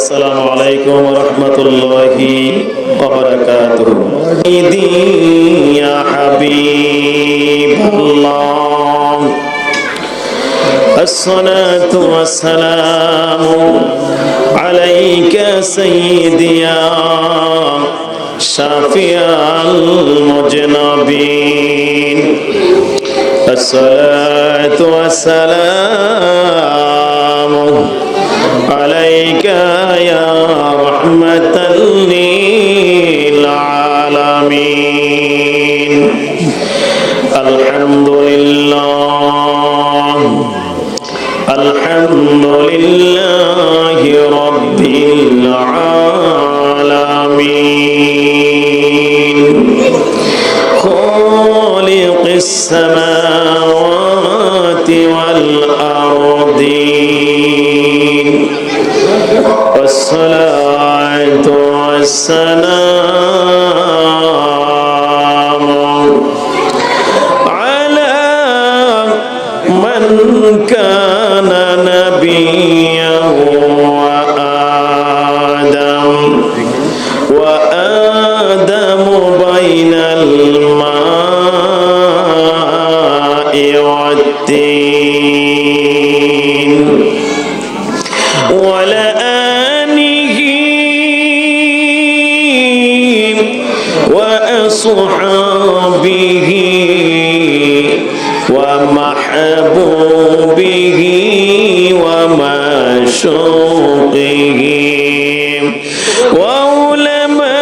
আসসালামু আলাইকুম ওয়া রাহমাতুল্লাহি ওয়া বারাকাতুহু। ইয়া হাবিবাল্লাহ, আসসালাতু ওয়াসসালামু আলাইকা সাইয়্যিদি ইয়া শাফিয়াল মুজনাবিন। আসসালাতু ওয়াসসালামু আলাইকা ইয়া রাহমাতাল লিল আলামিন। আলহামদুলিল্লাহ, আলহামদুলিল্লাহি রাব্বিল আলামিন। খালিকিস সামাওয়াতি ওয়াল আরদিন। والصلاة والسلام على من كان نبيا وآدم بين الماء والطين ولآله وأصحابه ومحبوبه ومشوقه وعلماء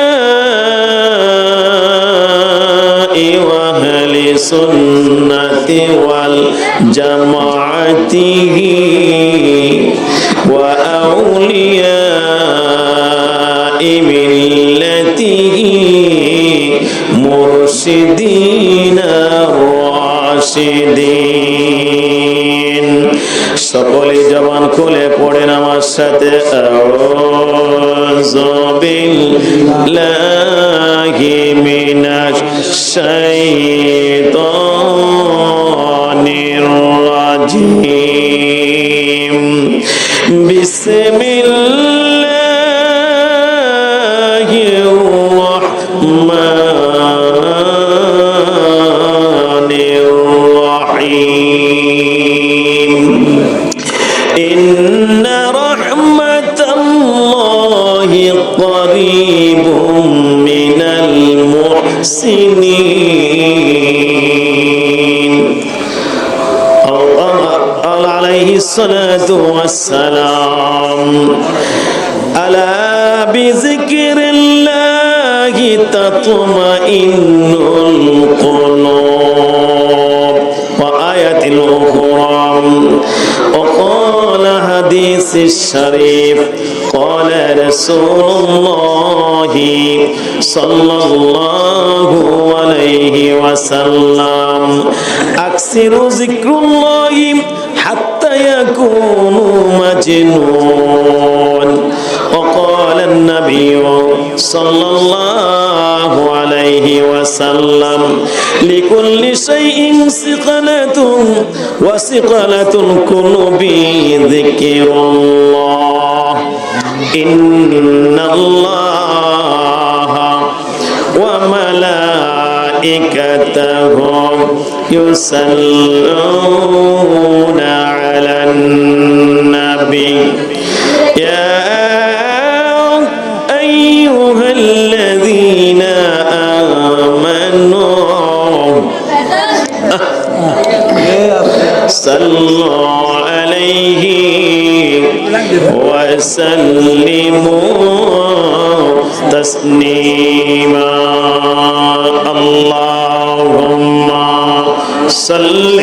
وأهل السنة والجماعة وأولياء ملته مرشدين الراشدين। সকলে জবান খুলে পড়েন আমার সাথে, আউযু বিল্লাহি মিনাশ শাইতানির রাজিম। বিসমিল্লাহির রাহমানির রাহিম। ইন্না রাহমাতাল্লাহি করিবুম মিনাল মুহসিনিন। عليه الصلاة والسلام ألا بذكر الله تطمئن القلوب. وآية أخرى وقال حديث الشريف قال رسول الله صلى الله عليه وسلم أكثروا ذكر الله حتى يكون مجنون. وقال النبي صلى الله عليه وسلم لكل شيء ثقلة وثقلة القلوب ذكر الله. إن الله وملائكته يصلون على النبي يا أيها الذين آمنوا صلوا عليه وسلموا تسليما. اللهم صل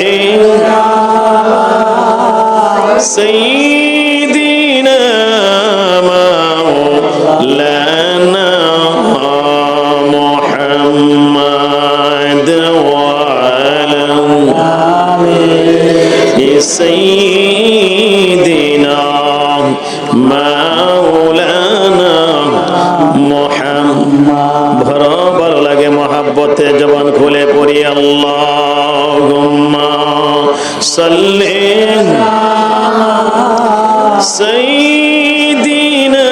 سيدنا مولانا محمد وعلى سيدنا مولانا محمد. ভালো লাগে মহাব্বতে জবান খুলে পড়ি আল্লাহুম্মা সাল্লি সাইয়্যিদিনা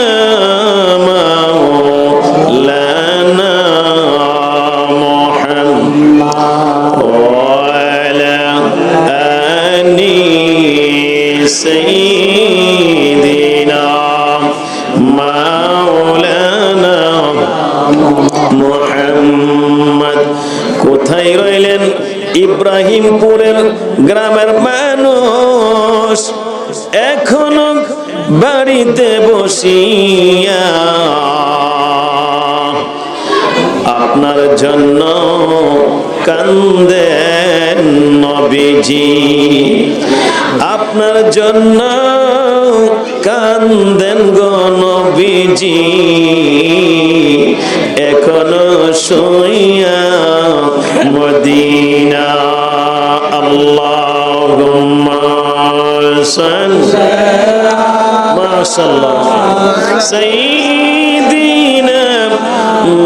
ইব্রাহিমপুরের গ্রামের মানুষ এখনো বাড়িতে বসিয়া আপনার জন্য কান্দেন নবীজি, আপনার জন্য কান্দেন গো নবীজি, এখনো শুইয়া মদিনা। আল্লাহুম্মা সাল্লি মাশাআল্লাহ সাইয়্যিদিনা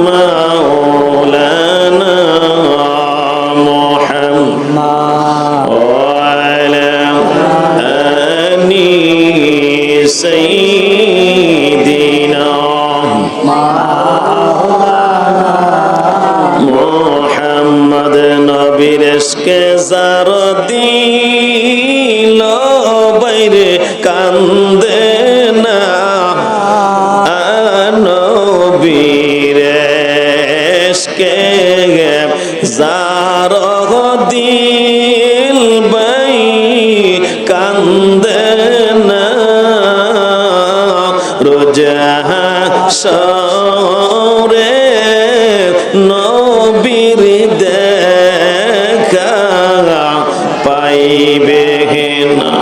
মাওলানা মুহাম্মদ ওয়া আলা আলি সাইয়্যিদিনা মুহাম্মদ। নবীর ইশকে জার দিল বাইরে কান্দে না, নবীর ইশকে জার দিল বাই কান্দে না, রোজা হাশরে নবীর দেখা পাইবে না,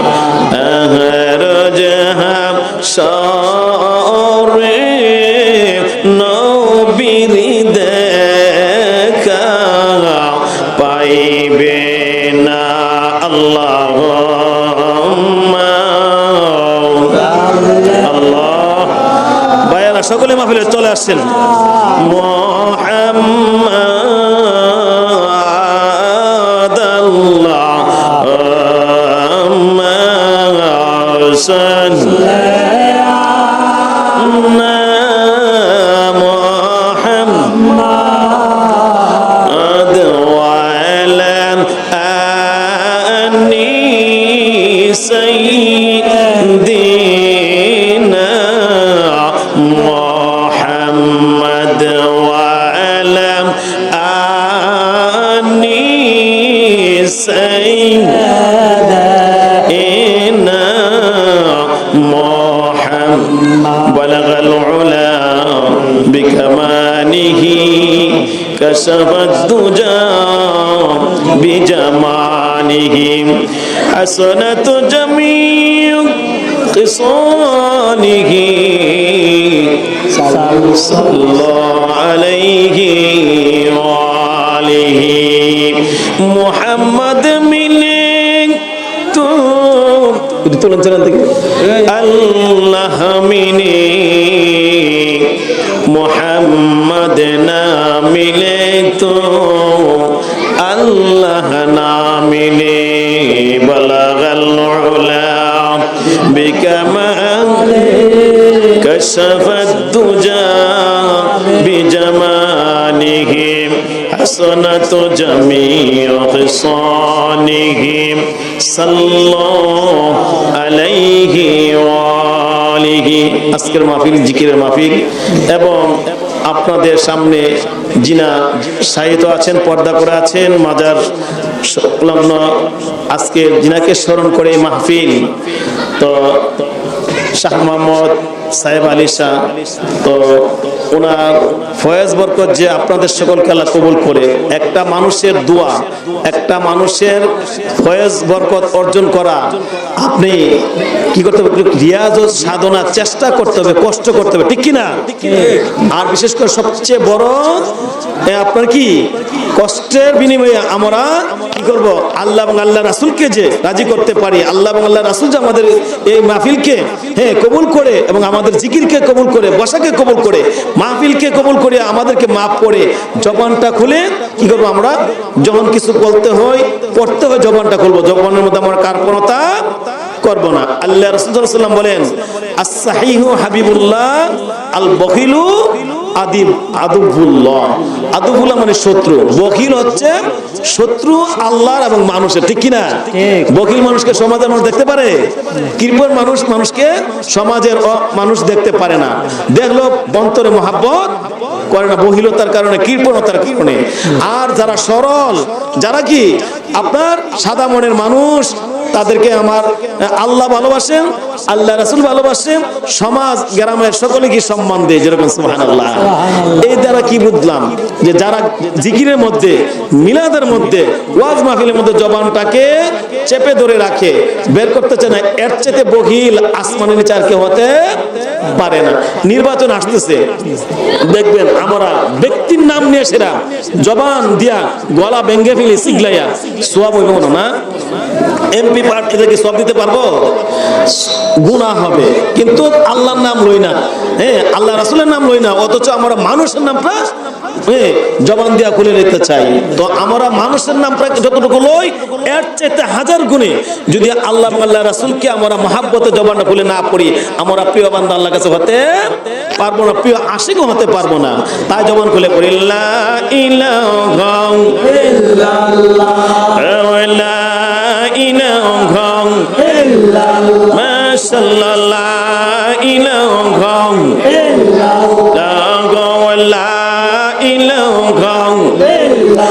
রোজা হাশরে নবীর দেখা পাইবে না। আল্লাহুম্মা আল্লাহ। ভাইয়ারা সকলে মাহফিলে চলে আসছেন। মুহাম্মদ আল্লাহুম্মা সাল্লি মুহাম্মদ ওয়া আলা আলি সাইয়্যিদিনা মুহাম্মদ ওয়া আলা আলি সাইয়্যিদিনা মুহাম্মদ। বালাগাল উলা বিকামালিহি কাশাফাদ দুজা বিজামালিহি হাসানাত জামিউ খিসালিহি সাল্লাল্লাহু আলাইহি ওয়া আলিহি। মুহাম্মদ মিলে তো তুলন থেকে আল্লাহ মিলে, মুহাম্মদ না মিলে তো আল্লাহ না মিলে। বালাগাল উলা বিকামালি কাশাফাদ দুজা বিজামালিহি হাসানাত জামিউ খিসালিহি সাল্লাল্লাহু আলাইহি ওয়া আলিহি। আজকের মাহফিল জিকিরের মাহফিল এবং আপনাদের সামনে জিনা সাহিত্য আছেন, পর্দা করে আছেন, মাজার সংলগ্ন আজকে জিনাকে স্মরণ করে মাহফিল। তো শাহ মোহাম্মদ সাহেব আলী শাহ, তো ওনার ফয়েজ বরকত যে আপনাদের সকলকে আল্লাহ কবুল করে। একটা মানুষের দোয়া, একটা মানুষের ফয়েজ বরকত অর্জন করা, আপনি কি করতে হবে? রিয়াজ ও সাধনা চেষ্টা করতে হবে, কষ্ট করতে হবে, ঠিক কিনা? আর বিশেষ করে সবচেয়ে বড় আপনার কি কষ্টের বিনিময়ে আমরা কি করব? আল্লাহ এবং আল্লাহ রাসূলকে যে রাজি করতে পারি, আল্লাহ এবং আল্লাহ রাসূল যে আমাদের এই মাহফিলকে কবুল করে এবং আমাদের জিকিরকে কবুল করে, বসাকে কবুল করে, মাহফিলকে কবুল করে, আমাদেরকে মাফ করে, জবানটা খুলে কি করবো? আমরা যখন কিছু বলতে হয়, পড়তে হয়, জবানটা খুলবো, জবানের মধ্যে আমরা কার্পণতা করব না। আল্লাহ রাসূল সাল্লাল্লাহু আলাইহি ওয়াসাল্লাম বলেন, আস-সাহিহু হাবিবুল্লাহ আল বখিলু আদুবুল্লাহ। আদুবুল্লাহ মানে শত্রু, বখিল হচ্ছে শত্রু আল্লাহর এবং মানুষের, ঠিক কিনা? বখিল মানুষকে সমাজের মানুষ দেখতে পারে, কৃপণ মানুষকে সমাজের মানুষ দেখতে পারে না। দেখলো অন্তরে মহাব্বত করে না বহিলতার কারণে, কৃপণতার কারণে। আর যারা সরল, যারা কি আপনার সাদা মনের মানুষ, তাদেরকে আমার আল্লাহ ভালোবাসেন, আল্লাহ রাসূল ভালোবাসেন, সমাজ গ্রামের সকলে কি সম্মান দেয়, যেরকম সুবহানাল্লাহ। এই দ্বারা কি বুঝলাম যে যারা জিকিরের মধ্যে, মিলাদের মধ্যে, ওয়াজ মাহফিলের মধ্যে জবানটাকে চেপে ধরে রাখে, বের করতে চায় না, এর চেয়ে বহিল আসমানের নিচে আর কেউ হতে পারে না। নির্বাচন আসতেছে, দেখবেন আমরা ব্যক্তির নাম নিয়ে সেরা জবান দিয়া গলা ভেঙে ফেলি সিগলাইয়া, সোয়াব হইব না। এমপি প্রার্থী থেকে সব দিতে পারবো? গুনাহ হবে। কিন্তু আল্লাহর নাম লই না, আল্লাহ রাসূলের নাম লই না, অথচ আমরা মানুষের নামটা জবান দিয়া খুলে নিতে চাই। তো আমরা মানুষের নামটা যতটুকু লই, এর চাইতে হাজার গুণে যদি আল্লাহ আল্লাহ রাসূলকে আমরা মহাব্বতে জবানটা খুলে না পড়ি, আমরা প্রিয় বান্দা আল্লাহর কাছে হতে পারবো না, প্রিয় আশিকও হতে পারবো না। তাই জবান খুলে পড়ি লা ইলাহা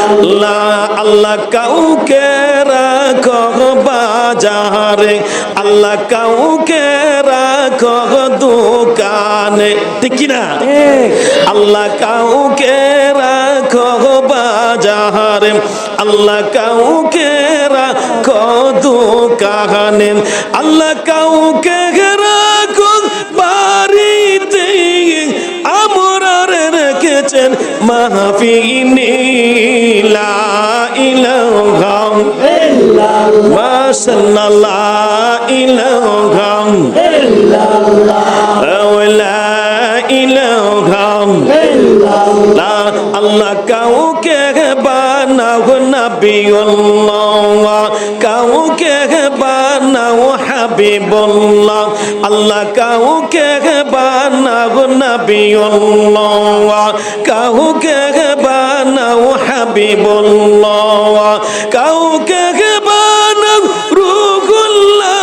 ইল্লাল্লাহ, আল্লাহ কাউকে রাখো বাজারে, আল্লাহ কাউকে রাখো দোকানে, ঠিক কিনা? আল্লাহ কাউকে রাখো বাজারে, আল্লাহ কাউকে রাখো দোকানে, আল্লাহ কাউকে রাখো বাড়িতে, আমরা রেখেছেন মাহফিলে। লা ইলাহা ইল্লাল্লাহ, লা ইলাহা ইল্লাল্লাহ। আল্লাহ কাউকে বানাও নবিয়ুল্লাহ, কাউকে বানাও হাবিবুল্লাহ, আল্লাহ কাউকে বানাও নবিয়ুল্লাহ, কাউকে বানাও হাবিবুল্লাহ, কাউকে বানাও রূহুল্লাহ,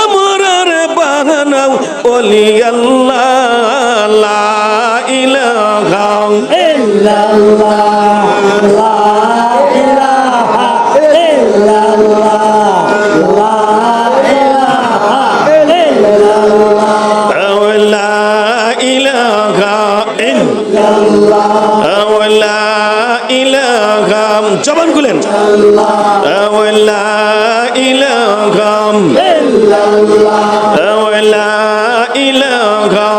আমরার বানাও ওলি আল্লাহ। লা ইলাহা ইল্লাল্লাহ, লা ইলাহা ইল্লাল্লাহ, লা ইলাহা ইল্লাল্লাহ, লা ইলাহা ইল্লাল্লাহ, লা ইলাহা, জবান খুলেন, লা ইলাহা ইল্লাল্লাহ, লা ইলাহা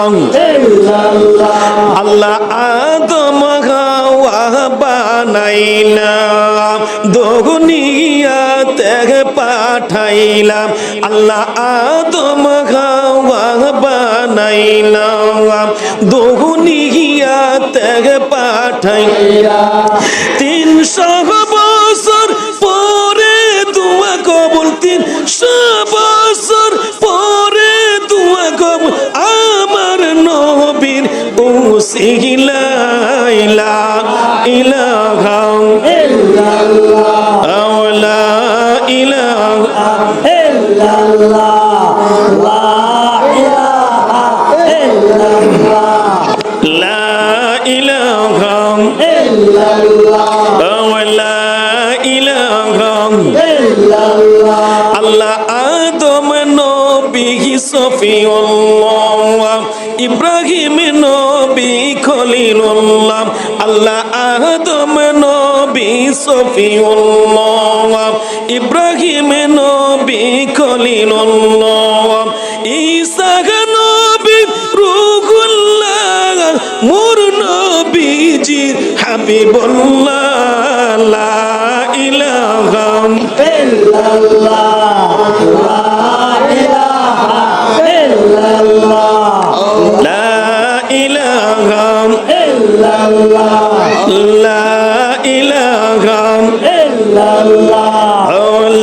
ইল্লাল্লাহ। আল্লাহ আদম হাওয়া বানাইলা, দুনিয়াতে পাঠাইলা, আল্লাহ আদম হাওয়া বানাইলা, দুনিয়াতে পাঠাইলা। 300 বছর পরে দোয়া কবুল, 300 বছর পরে দোয়া কবুল, আমার নবীর উসিলা। লা ইলাহা ইল্লাল্লাহ, লা ইলাহা ইল্লাল্লাহ, লা ইলাহা ইল্লাল্লাহ, লা ইলাহা ইল্লাল্লাহ, লা ইলাহা ইল্লাল্লাহ। আল্লাহ আদম নবী সফিউল্লাহ, ইব্রাহিম নবী খলিলুল্লাহ, আল্লাহ আদম নবী সফিউল্লাহ, ইব্রাহিম নবী খলিলুল্লাহ, ঈসা নবী রূহুল্লাহ, মোর নবীজি হাবিবুল্লাহ। লা ইলাহা ইল্লাল্লাহ, লা ইলাহা ইল্লাল্লাহ, লা ইলাহা ইল্লাল্লাহ, লা ইলাহা ইল্লাল্লাহ,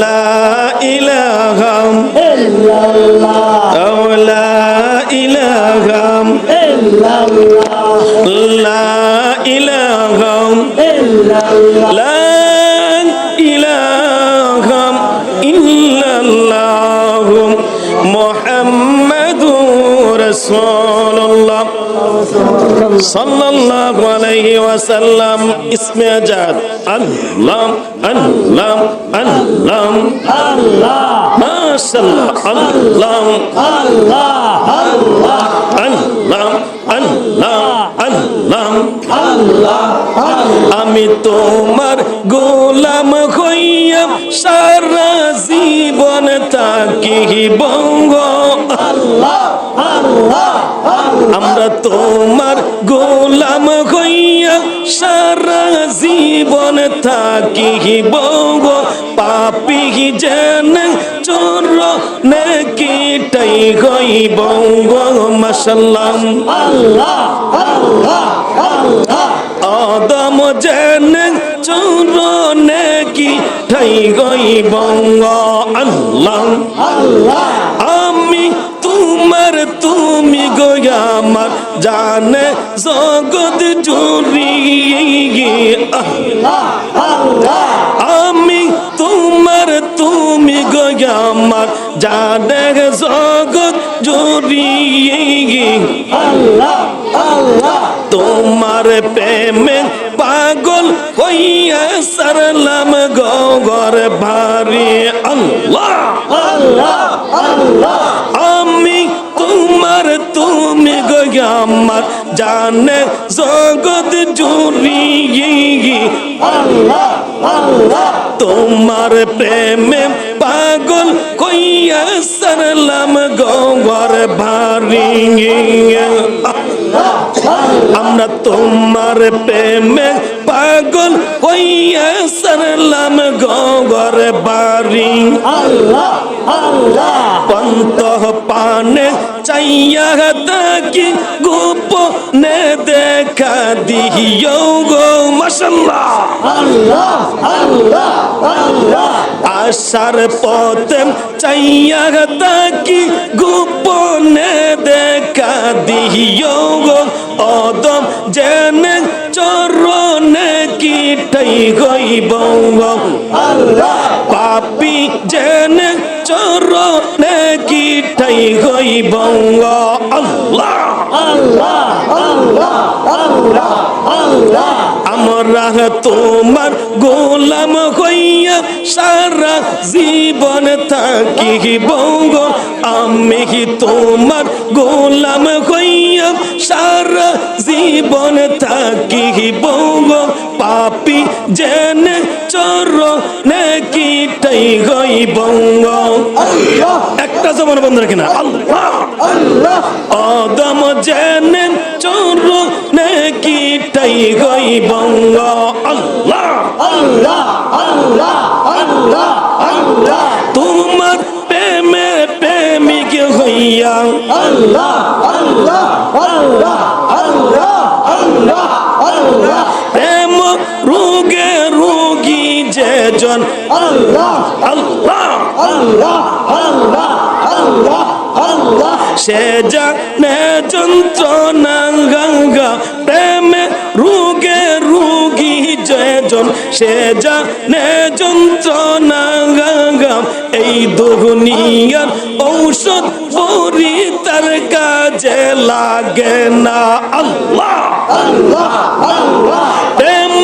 লা ইলাহা ইল্লাল্লাহ, লা ইলাহা ইল্লাল্লাহ, লা ইলাহা ইল্লাল্লাহ, লা ইলাহা ইল্লাল্লাহ, মুহাম্মাদুর রাসূলুল্লাহ। সাল্লাল্লাহু আলাইহি ওয়াসাল্লাম। ইসমে আজাদ আল্লাহ আল্লাহ আল্লাহ আল্লাহ মাশাআল্লাহ আল্লাহ আল্লাহ আল্লাহ আল্লাহ আল্লাহ আল্লাহ আল্লাহ। আমি তোমার গোলাম হইয়া সারা জীবন থাকিব আল্লাহ আল্লাহ। আমরা তোমার গোলাম হইয়া সারা জীবন থাকিব পাপী যেন চোর নেকিটাই হইব মাশাআল্লাহ আল্লাহ আল্লাহ আল্লাহ। আদম যেন চোর নেকিটাই হইব আল্লাহ আল্লাহ। আমি তোমার তুমি গো আমার জানে জগৎ জুড়িয়ে আল্লাহ আল্লাহ। আমি তোমার তুমি গো আমার জানে জগৎ জুড়িয়ে আল্লাহ আল্লাহ। তোমার প্রেমে পাগল হইয়া সারলাম গগর ভারি আল্লাহ আল্লাহ আল্লাহ। আমি তোমার তুমি গো আমার জানে জগৎ জুড়িয়ে আল্লাহ আল্লাহ। তোমার প্রেমে পাগল হইয়া সারলাম গগর ভারি আমরা তোমার প্রেমে পাগল হইয়া সারলাম গগর বাড়ি আল্লাহ আল্লাহ। পন্ত পানে চাইয়া তাকি গোপনে দেখা দিও গো মাশাআল্লাহ আল্লাহ আল্লাহ আল্লাহ। আশার পথে চাইয়া তাকি গোপনে দেখা দিও গো আদম জেনে চরণে কিটাই গইব আল্লাহ পাপী জেনে চরণে কিটাই গইব আল্লাহ আল্লাহ আল্লাহ আল্লাহ আল্লাহ। আমরা তোমার গোলাম হইয়া সারা জীবন থাকিব আমি তোমার গোলাম হইয়া সারা জীবন থাকিব পাপী জেনে চরণে কিটাই গইব একটা জবান বন্ধ রাখে না আল্লাহ আল্লাহ। আদম জেনে চরণে কিটাই গইব আল্লাহ আল্লাহ আল্লাহ আল্লাহ আল্লাহ। তোমার প্রেমে প্রেমিক হইয়া আল্লাহ আল্লাহ আল্লাহ আল্লাহ আল্লাহ আল্লাহ। প্রেম রোগে রোগী যেজন আল্লাহ আল্লাহ আল্লাহ আল্লাহ আল্লাহ আল্লাহ। সে জানে যন্ত্রণা গঙ্গা প্রেমে রোগে রোগী যেজন সে জানে যন্ত্রণা গঙ্গা এই দুনিয়ার ঔষধ পরি তার কাজে লাগে না আল্লাহ আল্লাহ আল্লাহ। প্রেম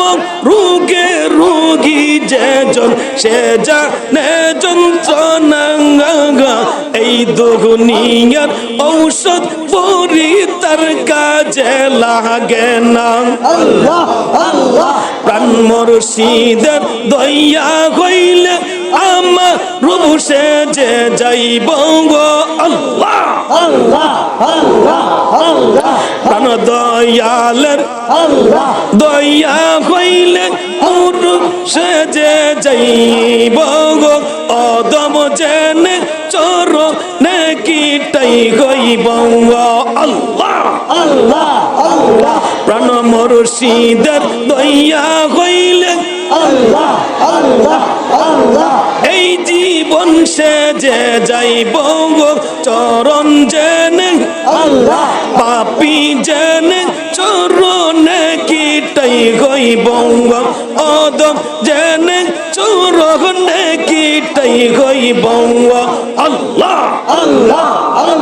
রোগে রোগী যেজন সে জানে যন্ত্রণা গঙ্গা এই দুনিয়ার ঔষধ পরি তার কাজে লাগে না আল্লাহ আল্লাহ। প্রাণ মুর্শিদের দয়া হইলে আমার রূপ সেজে যাইব আল্লাহ আল্লাহ আল্লাহ আল্লাহ। প্রাণ দয়ালের আল্লাহ দয়া হইলে রূপ সেজে যাইব আদম জেনে চরণে কিটাই গইব আল্লাহ আল্লাহ আল্লাহ। প্রাণ মুর্শিদের দয়া হইলে আল্লাহ আল্লাহ আল্লাহ। এই জীবন সেজে যাইব চরণ জেনে আল্লাহ পাপী জেনে চরণে কিটাই গইব আদম জেনে চরণে কিটাই গইব আল্লাহ আল্লাহ আল্লাহ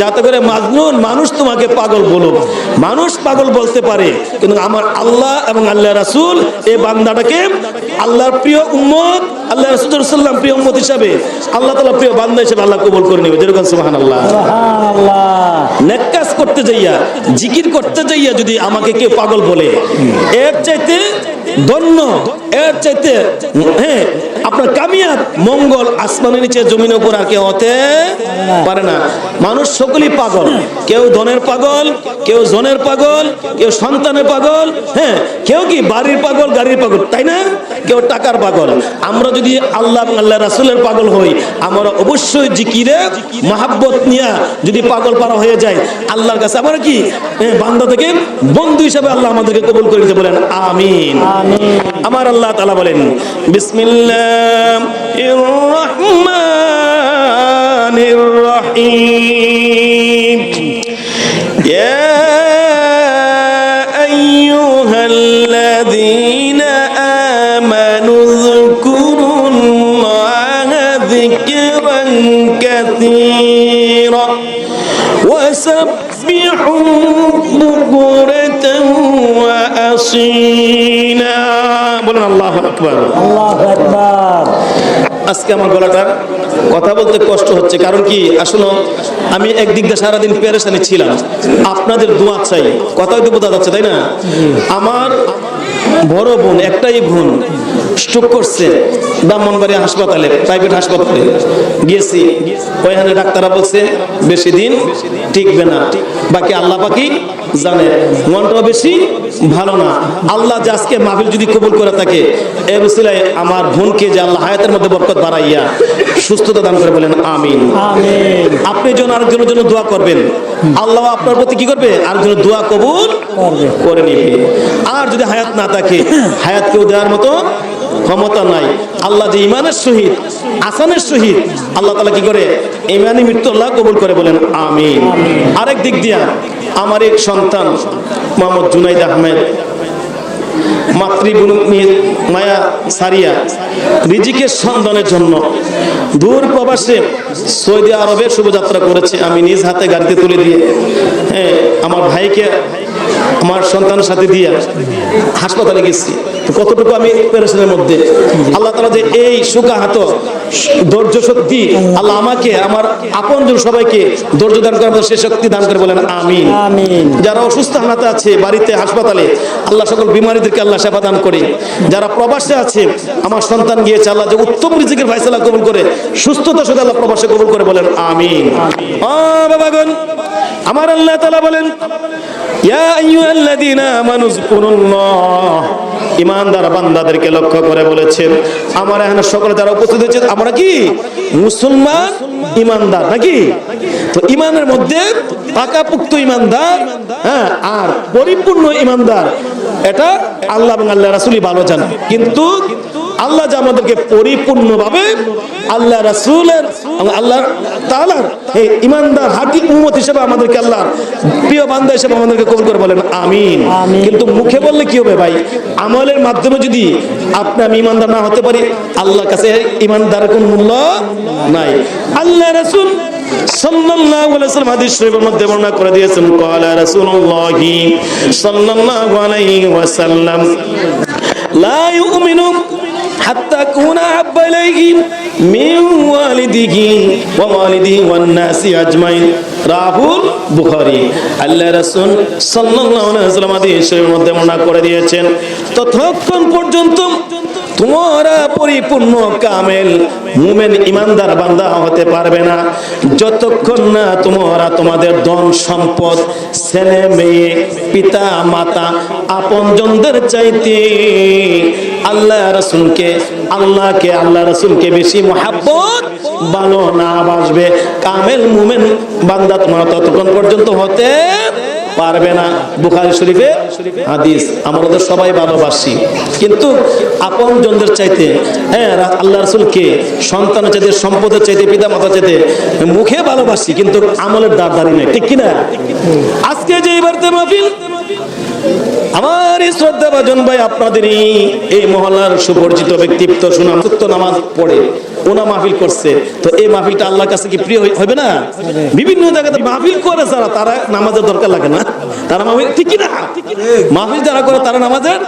যাতে করে মাজনুন মানুষ তোমাকে পাগল বলুক। মানুষ পাগল বলতে পারে, কিন্তু আমার আল্লাহ এবং আল্লাহ রাসূল এই বান্দাটাকে আল্লাহর প্রিয় উম্মত, আল্লাহ রাসূল সাল্লাল্লাহু প্রিয় উম্মত হিসাবে আল্লাহ তাআলা প্রিয় বান্দা হিসেবে আল্লাহ কবুল করে নেবে। যেরকম সুবহানাল্লাহ। নেক কাজ করতে যাইয়া, জিকির করতে যাইয়া যদি আমাকে কেউ পাগল বলে, এর চাইতে ধন্য, এর চাইতে আপনার কামিয়াব মঙ্গল আসমানের নিচে জমিনের উপর আর কেউ হতে পারে না। মানুষ সকলেই পাগল, কেউ ধনের পাগল, কেউ জনের পাগল, কেউ সন্তানের পাগল, কেউ কি বাড়ির পাগল, গাড়ির পাগল, তাই না? কেউ টাকার পাগল। আমরা যদি আল্লাহ এবং আল্লাহ রাসূলের পাগল হই, আমরা অবশ্যই জিকিরে মহাব্বত নিয়ে যদি পাগল পারা হয়ে যায় আল্লাহর কাছে, আমরা কি বান্দা থেকে বন্ধু হিসাবে আল্লাহ আমাদেরকে কবুল করে দিতে বলেন আমিন। আমার আল্লাহ তাআলা বলেন বিসমিল্লাহির রহমানির রহিম, ইয়া আইয়ুহাল্লাযীনা আমানু যকুরুল্লাহা যিকরান কাসীরা ওয়াসাব্বিহু বুকুরাতান ওয়া আসীলা। বলেন আল্লাহু আকবার। আল্লাহু আকবার। আজকে আমার গলাটা কথা বলতে কষ্ট হচ্ছে, কারণ কি আসলে আমি একদিক দিয়ে সারাদিন পেরেশানি ছিলাম। আপনাদের দোয়া চাই, কথা হয়তো বোঝা যাচ্ছে, তাই না? আমার বড় বোন, একটাই বোন, স্ট্রোক করছে ব্রাহ্মণবাড়িয়া হাসপাতালে, প্রাইভেট হাসপাতালে গিয়েছি। ওইখানে ডাক্তাররা বলছে বেশি দিন টিকবে না, বাকি আল্লাহ পাকি জানে। মনটাও বেশি ভালো না। আল্লাহ যে আজকে মাহফিল যদি কবুল করে থাকে, এ উসিলায় আমার বোনকে যে আল্লাহ হায়াতের মধ্যে বরকত বাড়াইয়া সুস্থতা দান করে বলেন আমিন। আপনি যেন আরেকজনের জন্য দোয়া করবেন, আল্লাহ আপনার প্রতি কি করবে? আরেকজনের দোয়া কবুল করে নিবে। আর যদি হায়াত না থাকে, হায়াত কেউ দেওয়ার মতো ক্ষমতা নাই। আল্লাহ যে ইমানের সহিত, আসানের সহিত আল্লাহ তাআলা কি করে? ইমানি মৃত্যু আল্লাহ কবুল করে বলেন আমিন। আরেক দিক দিয়া আমার এক সন্তান মোহাম্মদ জুনাইদ আহমেদ মাতৃভূমি মায়া সারিয়া রিজিকের সন্ধানের জন্য দূর প্রবাসে সৌদি আরবে শুভযাত্রা করেছে। আমি নিজ হাতে গাড়িতে তুলে দিয়ে আমার ভাইকে আমার সন্তানের সাথে দিয়ে হাসপাতালে গেছি। কতটুকু আমি পেরেশানের মধ্যে, আল্লাহ তাআলা যে এই সুকাহাত ধৈর্য শক্তি আল্লাহ আমাকে, আমার আপনজন সবাইকে ধৈর্য দান করার সে শক্তি দান করে বলেন আমিন। যারা অসুস্থ হালাতে আছে বাড়িতে, হাসপাতালে, আল্লাহ সকল বিমারীদেরকে আল্লাহ সেবা দান করে। যারা প্রবাসে আছে, আমার সন্তান গিয়েছে, আল্লাহ যে উত্তম রিজিকের ফয়সালা কবুল করে সুস্থতার সাথে আল্লাহ প্রবাসে কবুল করে বলেন আমিন। বাবাগণ, আমার আল্লাহ তাআলা বলেন ইয়া আইয়ুহাল্লাযীনা আমানু যকুরুল্লাহ, ঈমানদার বান্দাদেরকে লক্ষ্য করে বলেছেন। আমার এখানে সকলে যারা উপস্থিত হয়েছে, আমরা কি মুসলমান ঈমানদার নাকি? তো ঈমানের মধ্যে পাকাপোক্ত ঈমানদার, আর পরিপূর্ণ ঈমানদার, এটা আল্লাহ এবং আল্লাহ রাসূলই ভালো জানেন। কিন্তু আল্লাহ যে আমাদেরকে পরিপূর্ণভাবে আল্লাহ রাসূলের আল্লাহ তাআলার এই ঈমানদার হাকি উম্মত হিসেবে আমাদেরকে আল্লাহর প্রিয় বান্দা হিসেবে আমাদেরকে কবুল করে বলেন আমিন। কিন্তু মুখে বললে কি হবে ভাই? আমলের মাধ্যমে যদি আপনি আমি ঈমানদার না হতে পারি, আল্লাহর কাছে ঈমানদারের কোনো মূল্য নাই। আল্লাহ রাসূল সাল্লাল্লাহু আলাইহি ওয়াসাল্লাম হাদিস শরীফের মধ্যে বর্ণনা করে দিয়েছেন, ক্বালা রাসূলুল্লাহি সাল্লাল্লাহু আলাইহি ওয়াসাল্লাম লা ইউমিনু হাত্তা কুনা আহাব্বা ইলাইহি মিন ওয়ালিদিহি ওয়া ওয়ালিদিহি ওয়ান নাসি আজমাইন। রাহুল বুখারী। আল্লাহ রাসূল সাল্লাল্লাহু আলাইহি ওয়াসাল্লাম হাদিস শরীফের মধ্যে বর্ণনা করে দিয়েছেন, ততক্ষণ পর্যন্ত তোমরা পরিপূর্ণ কামেল মুমিন ঈমানদার বান্দা হতে পারবে না যতক্ষণ না তোমরা তোমাদের ধন সম্পদ, ছেলে মেয়ে, পিতা মাতা, আপনজনদের চাইতে আল্লাহ রাসূলকে, আল্লাহকে, আল্লাহ রাসূলকে বেশি মহব্বত ভালো না বাসবে কামেল মুমিন বান্দা তোমরা ততক্ষণ পর্যন্ত হতে পারবে না। বুখারী শরীফে হাদিস। আমরা তো সবাই ভালোবাসি, কিন্তু আপনজনদের চাইতে, আল্লাহ রাসূলকে সন্তানের চাইতে, সম্পদের চাইতে, পিতা মাতার চাইতে মুখে ভালোবাসি, কিন্তু আমলের দাঁড় দাঁড়িয়ে নেই, ঠিক কিনা? আজকে যে এবারতে মাহফিল, আমার এই শ্রদ্ধাভাজন ভাই, আপনাদেরই এই মহল্লার সুপরিচিত ব্যক্তিত্ব, সুনামযুক্ত, নামাজ পড়ে ওনা মাহফিল করছে, তো এই মাহফিলটা আল্লাহর কাছে কি প্রিয় হবে না? বিভিন্ন জায়গাতে মাহফিল করে যারা, তারা নামাজের দরকার লাগে না, তারা মাহফিল ঠিক না, মাহফিল যারা করে তারা নামাজের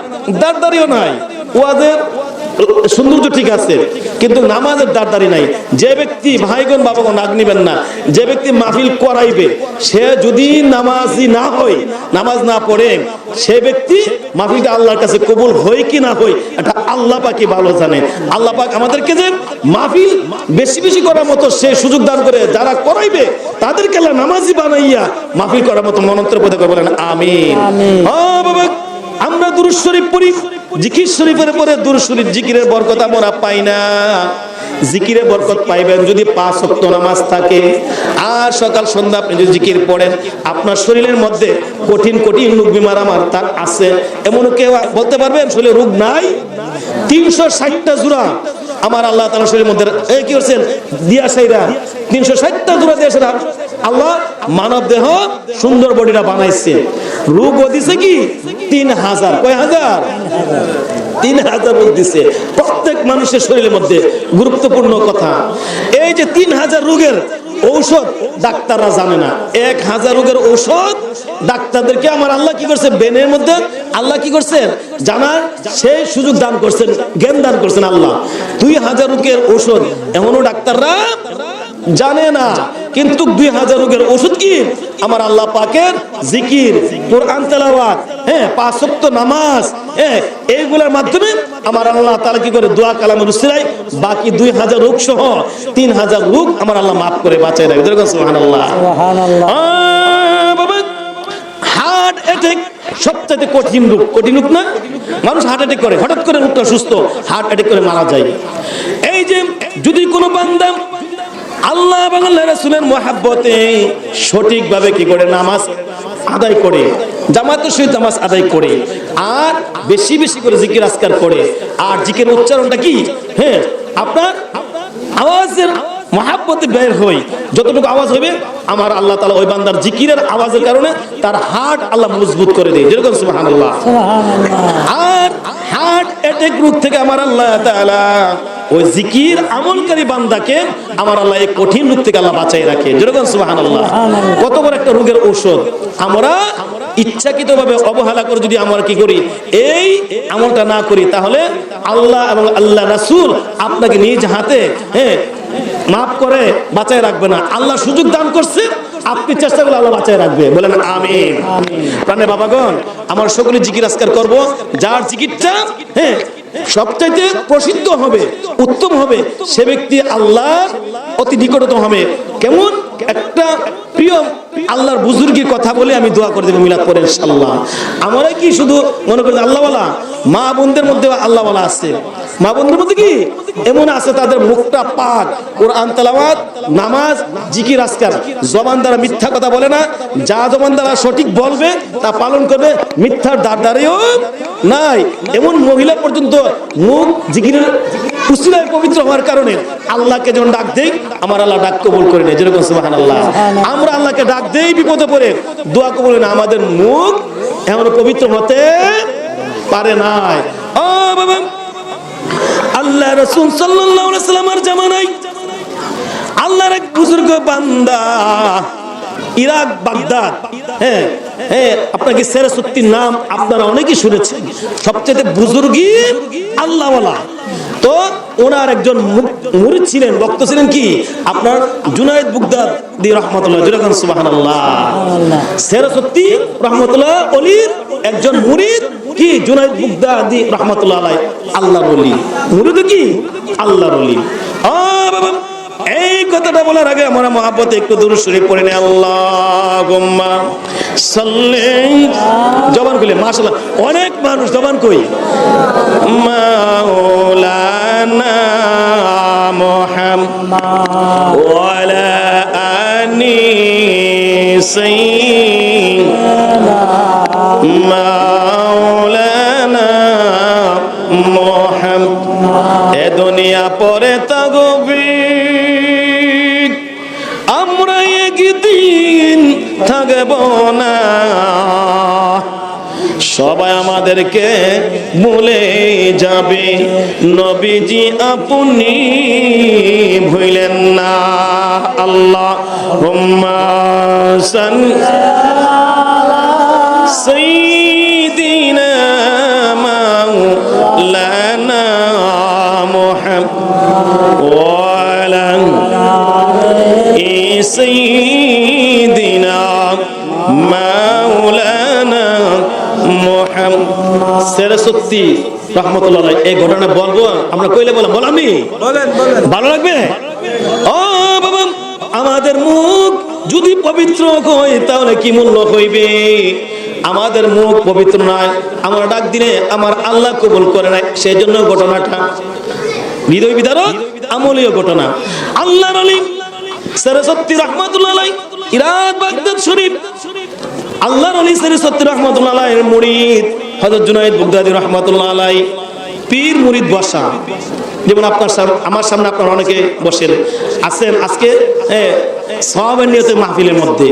দাঁড়িয়েও নাই, ওয়াজের সৌন্দর্য ঠিক আছে কিন্তু নামাজের দাঁড়ি নাই। যে ব্যক্তি, ভাইগণ বাবাগণ রাগ নিবেন না, যে ব্যক্তি মাহফিল করাইবে সে যদি নামাজি না হয়, নামাজ না পড়ে, সে ব্যক্তি মাহফিলটা আল্লাহর কাছে কবুল হয় কি না হয় এটা আল্লাহ পাকই ভালো জানে। আল্লাহ পাক আমাদেরকে যে মাহফিল বেশি বেশি করার মতো সে সুযোগ দান করে, যারা করাইবে তাদেরকে আল্লাহ নামাজি বানাইয়া মাহফিল করার মতো মনন্ত্র পদে বলেন আমিন। বাবা, আমরা দুরূদ শরীফ পড়ি, জিকির শরীফের পরে দুরূদ শরীফ জিকিরের বরকত আমরা পাই না। জিকিরের বরকত পাইবেন যদি 5 ওয়াক্ত নামাজ থাকে আর সকাল সন্ধ্যা আপনি যদি জিকির পড়েন। আপনার শরীরের মধ্যে কঠিন কঠিন রোগ বিমার আমার তার আছে, এমন কেউ বলতে পারবেন শরীরে রোগ নাই? 360টা জোড়া আমার আল্লাহ তাআলা শরীরের মধ্যে এই কি করছেন দিয়া সাইরা 360টা জোড়া দিয়েছেন আল্লাহ, মানব দেহ সুন্দর বডিটা বানাইছে। রোগ দিছে কি 3000, কয় হাজার? 3000 রোগ দিছে প্রত্যেক মানুষের শরীরের মধ্যে। গুরুত্বপূর্ণ কথা, এই যে 3000 রোগের ঔষধ ডাক্তাররা জানে না। 1000 রোগের ঔষধ ডাক্তারদেরকে আমার আল্লাহ কি করছে, ব্রেনের মধ্যে আল্লাহ কি করছেন জানার সেই সুযোগ দান করছেন, জ্ঞান দান করছেন আল্লাহ। 2000 রোগের ঔষধ এমনও ডাক্তাররা জানে না, কিন্তু 2000 রোগের ওষুধ কি আমার আল্লাহ পাকের জিকির, কোরআন তেলাওয়াত, 5 ওয়াক্ত নামাজ, এইগুলোর মাধ্যমে আমার আল্লাহ তাআলা কি করে দোয়া কালামের উসিলায় বাকি 2000 রোগ সহ 3000 রোগ আমার আল্লাহ মাফ করে বাঁচায় রাখে। সুবহানাল্লাহ, সুবহানাল্লাহ। বাবা, হার্ট অ্যাটাক সবচেয়ে কঠিন রোগ, কঠিন রোগ না? মানুষ হার্ট অ্যাটাক করে, হঠাৎ করে রোগটা সুস্থ, হার্ট অ্যাটাক করে মারা যায়। এই যে যদি কোনো বান্দা আল্লাহ এবং আল্লাহর রাসূলের মহব্বতে সঠিকভাবে কি করে নামাজ আদায় করে, জামাতের সহিত নামাজ আদায় করে, আর বেশি বেশি করে জিকির আজকার করে, আর জিকির উচ্চারণটা কি আপনার আওয়াজের মহব্বতে বের হয়, যতটুকু আওয়াজ হবে আমার আল্লাহ তাআলা ওই বান্দার জিকিরের আওয়াজের কারণে তার হার্ট আল্লাহ মজবুত করে দেয়। যেরকম সুবহানাল্লাহ, সুবহানাল্লাহ। আর হার্ট অ্যাটাক রোগ থেকে আমার আল্লাহ তাআলা ওই জিকির আমলকারী বান্দাকে আমার আল্লাহ এই কঠিন রোগ থেকে আল্লাহ বাঁচাই রাখে। যেরকম সুবহানাল্লাহ। কত বড় একটা রোগের ঔষধ আমরা ইচ্ছাকৃতভাবে অবহেলা করে যদি আমরা কি করি, এই আমলটা না করি, তাহলে আল্লাহ এবং আল্লাহ রাসূল আপনাকে নিজ হাতে মাফ করে বাঁচায় রাখবে না। আল্লাহ সুযোগ দান করছে, আপনি চেষ্টা করলে আল্লাহ বাঁচায় রাখবে। বলেন আমিন। প্রাণে বাবাগণ, আমার সকলে জিকির আজকার করব, যার জিকিরটা সবচাইতে প্রসিদ্ধ হবে, উত্তম হবে, সে ব্যক্তি আল্লাহর অতি নিকটতম হবে। কেমন একটা প্রিয় আল্লাহর বুজুর্গের কথা বলে আমি দোয়া করে দেবো মিলাদ পরে ইনশাআল্লাহ। আমরা কি শুধু মনে করি আল্লাহওয়ালা? মা বোনদের মধ্যে আল্লাহওয়ালা আছে, মা বোনদের মধ্যে কি এমন আছে তাদের মুখটা পাক, কোরআন তেলাওয়াত, নামাজ, জিকির আজকার, জবান দ্বারা মিথ্যা কথা বলে না, যা জবান দ্বারা সঠিক বলবে তা পালন করবে, মিথ্যার দাঁড়িয়েও নাই। এমন মহিলা পর্যন্ত মুখ জিকিরের উসিলায় পবিত্র হওয়ার কারণে আল্লাহকে যখন ডাক দেই আমার আল্লাহ ডাক কবুল করে নেয়। যেরকম সুবহানাল্লাহ। আমরা আল্লাহকে ডাক দেই বিপদে পড়ে, দোয়া কবুল না, আমাদের মুখ এমন পবিত্র হতে পারে নাই। ও বাবা, আল্লাহ রাসূল সাল্লাল্লাহু আলাইহি ওয়াসাল্লামের জামানায় আল্লাহর এক বুজুর্গ বান্দা ইরাক বাগদাদ, আপনাকে সেরাসুত্তির নাম আপনারা অনেকেই শুনেছেন, সবচেয়ে বুজুর্গী আল্লাহওয়ালা। তো ওনার একজন মুরিদ ছিলেন, ভক্ত ছিলেন কি আপনার জুনায়েদ বাগদাদি রাহমাতুল্লাহ। যেরকম সুবহানাল্লাহ। সেরাসুত্তি রাহমাতুল্লাহ ওলির একজন মুরিদ কি জুনায়েদ বাগদাদি রাহমাতুল্লাহ আলাইহি, আল্লাহর ওলি। মুরিদ কি আল্লাহর ওলি। বাবা, এই কথাটা বলার আগে আমরা মহব্বতে একটু দুরূদ শরীফ পড়ে নেই। আল্লাহুম্মা সাল্লি, জবান খুলে মাশাআল্লাহ, অনেক মানুষ জবান কই, মাওলানা মুহাম্মদ ওয়া আলা আলি সাইয়্যিদিনা মাওলানা মুহাম্মদ। এ দুনিয়া পরে তাগবি, আমরা একদিন থাকব না, সবাই আমাদেরকে ভুলে যাবে, নবীজি আপনি ভুলেন না। আল্লাহুম্মা সাল্লি আলা সাইয়্যিদিনা মাওলানা মুহাম্মদ ওয়া আলা সাইয়্যিদিনা মাওলানা মুহাম্মদ। সত্যি রহমতুল্লাহ আলাইহি এই ঘটনা বলবো আমরা, কইলে বললাম আমি বলেন ভালো লাগবে? ও বাবা, আমাদের মুখ যদি পবিত্র হয় তাহলে কি মূল্য হইবে? আমাদের মুখ পবিত্র নয়, আমরা ডাক দিলে আমার আল্লাহ কবুল করে নাই, সেই জন্য ঘটনাটা হৃদয় বিদারক আমলীয় ঘটনা। আল্লাহর ওলি সরস্বতী রহমাতুল্লাহ আলাইহি ইরাক বাগদাদ শরীফ, আল্লাহর ওলি সরস্বতী রহমাতুল্লাহ আলাইহির মুরিদ হযরত জুনায়েদ বাগদাদী রহমাতুল্লাহ আলাইহি পীর মুরিদ বসা। যেমন আপনার আমার সামনে আপনারা অনেকে বসেন আছেন আজকে সওয়াবের নিয়তে মাহফিলের মধ্যে,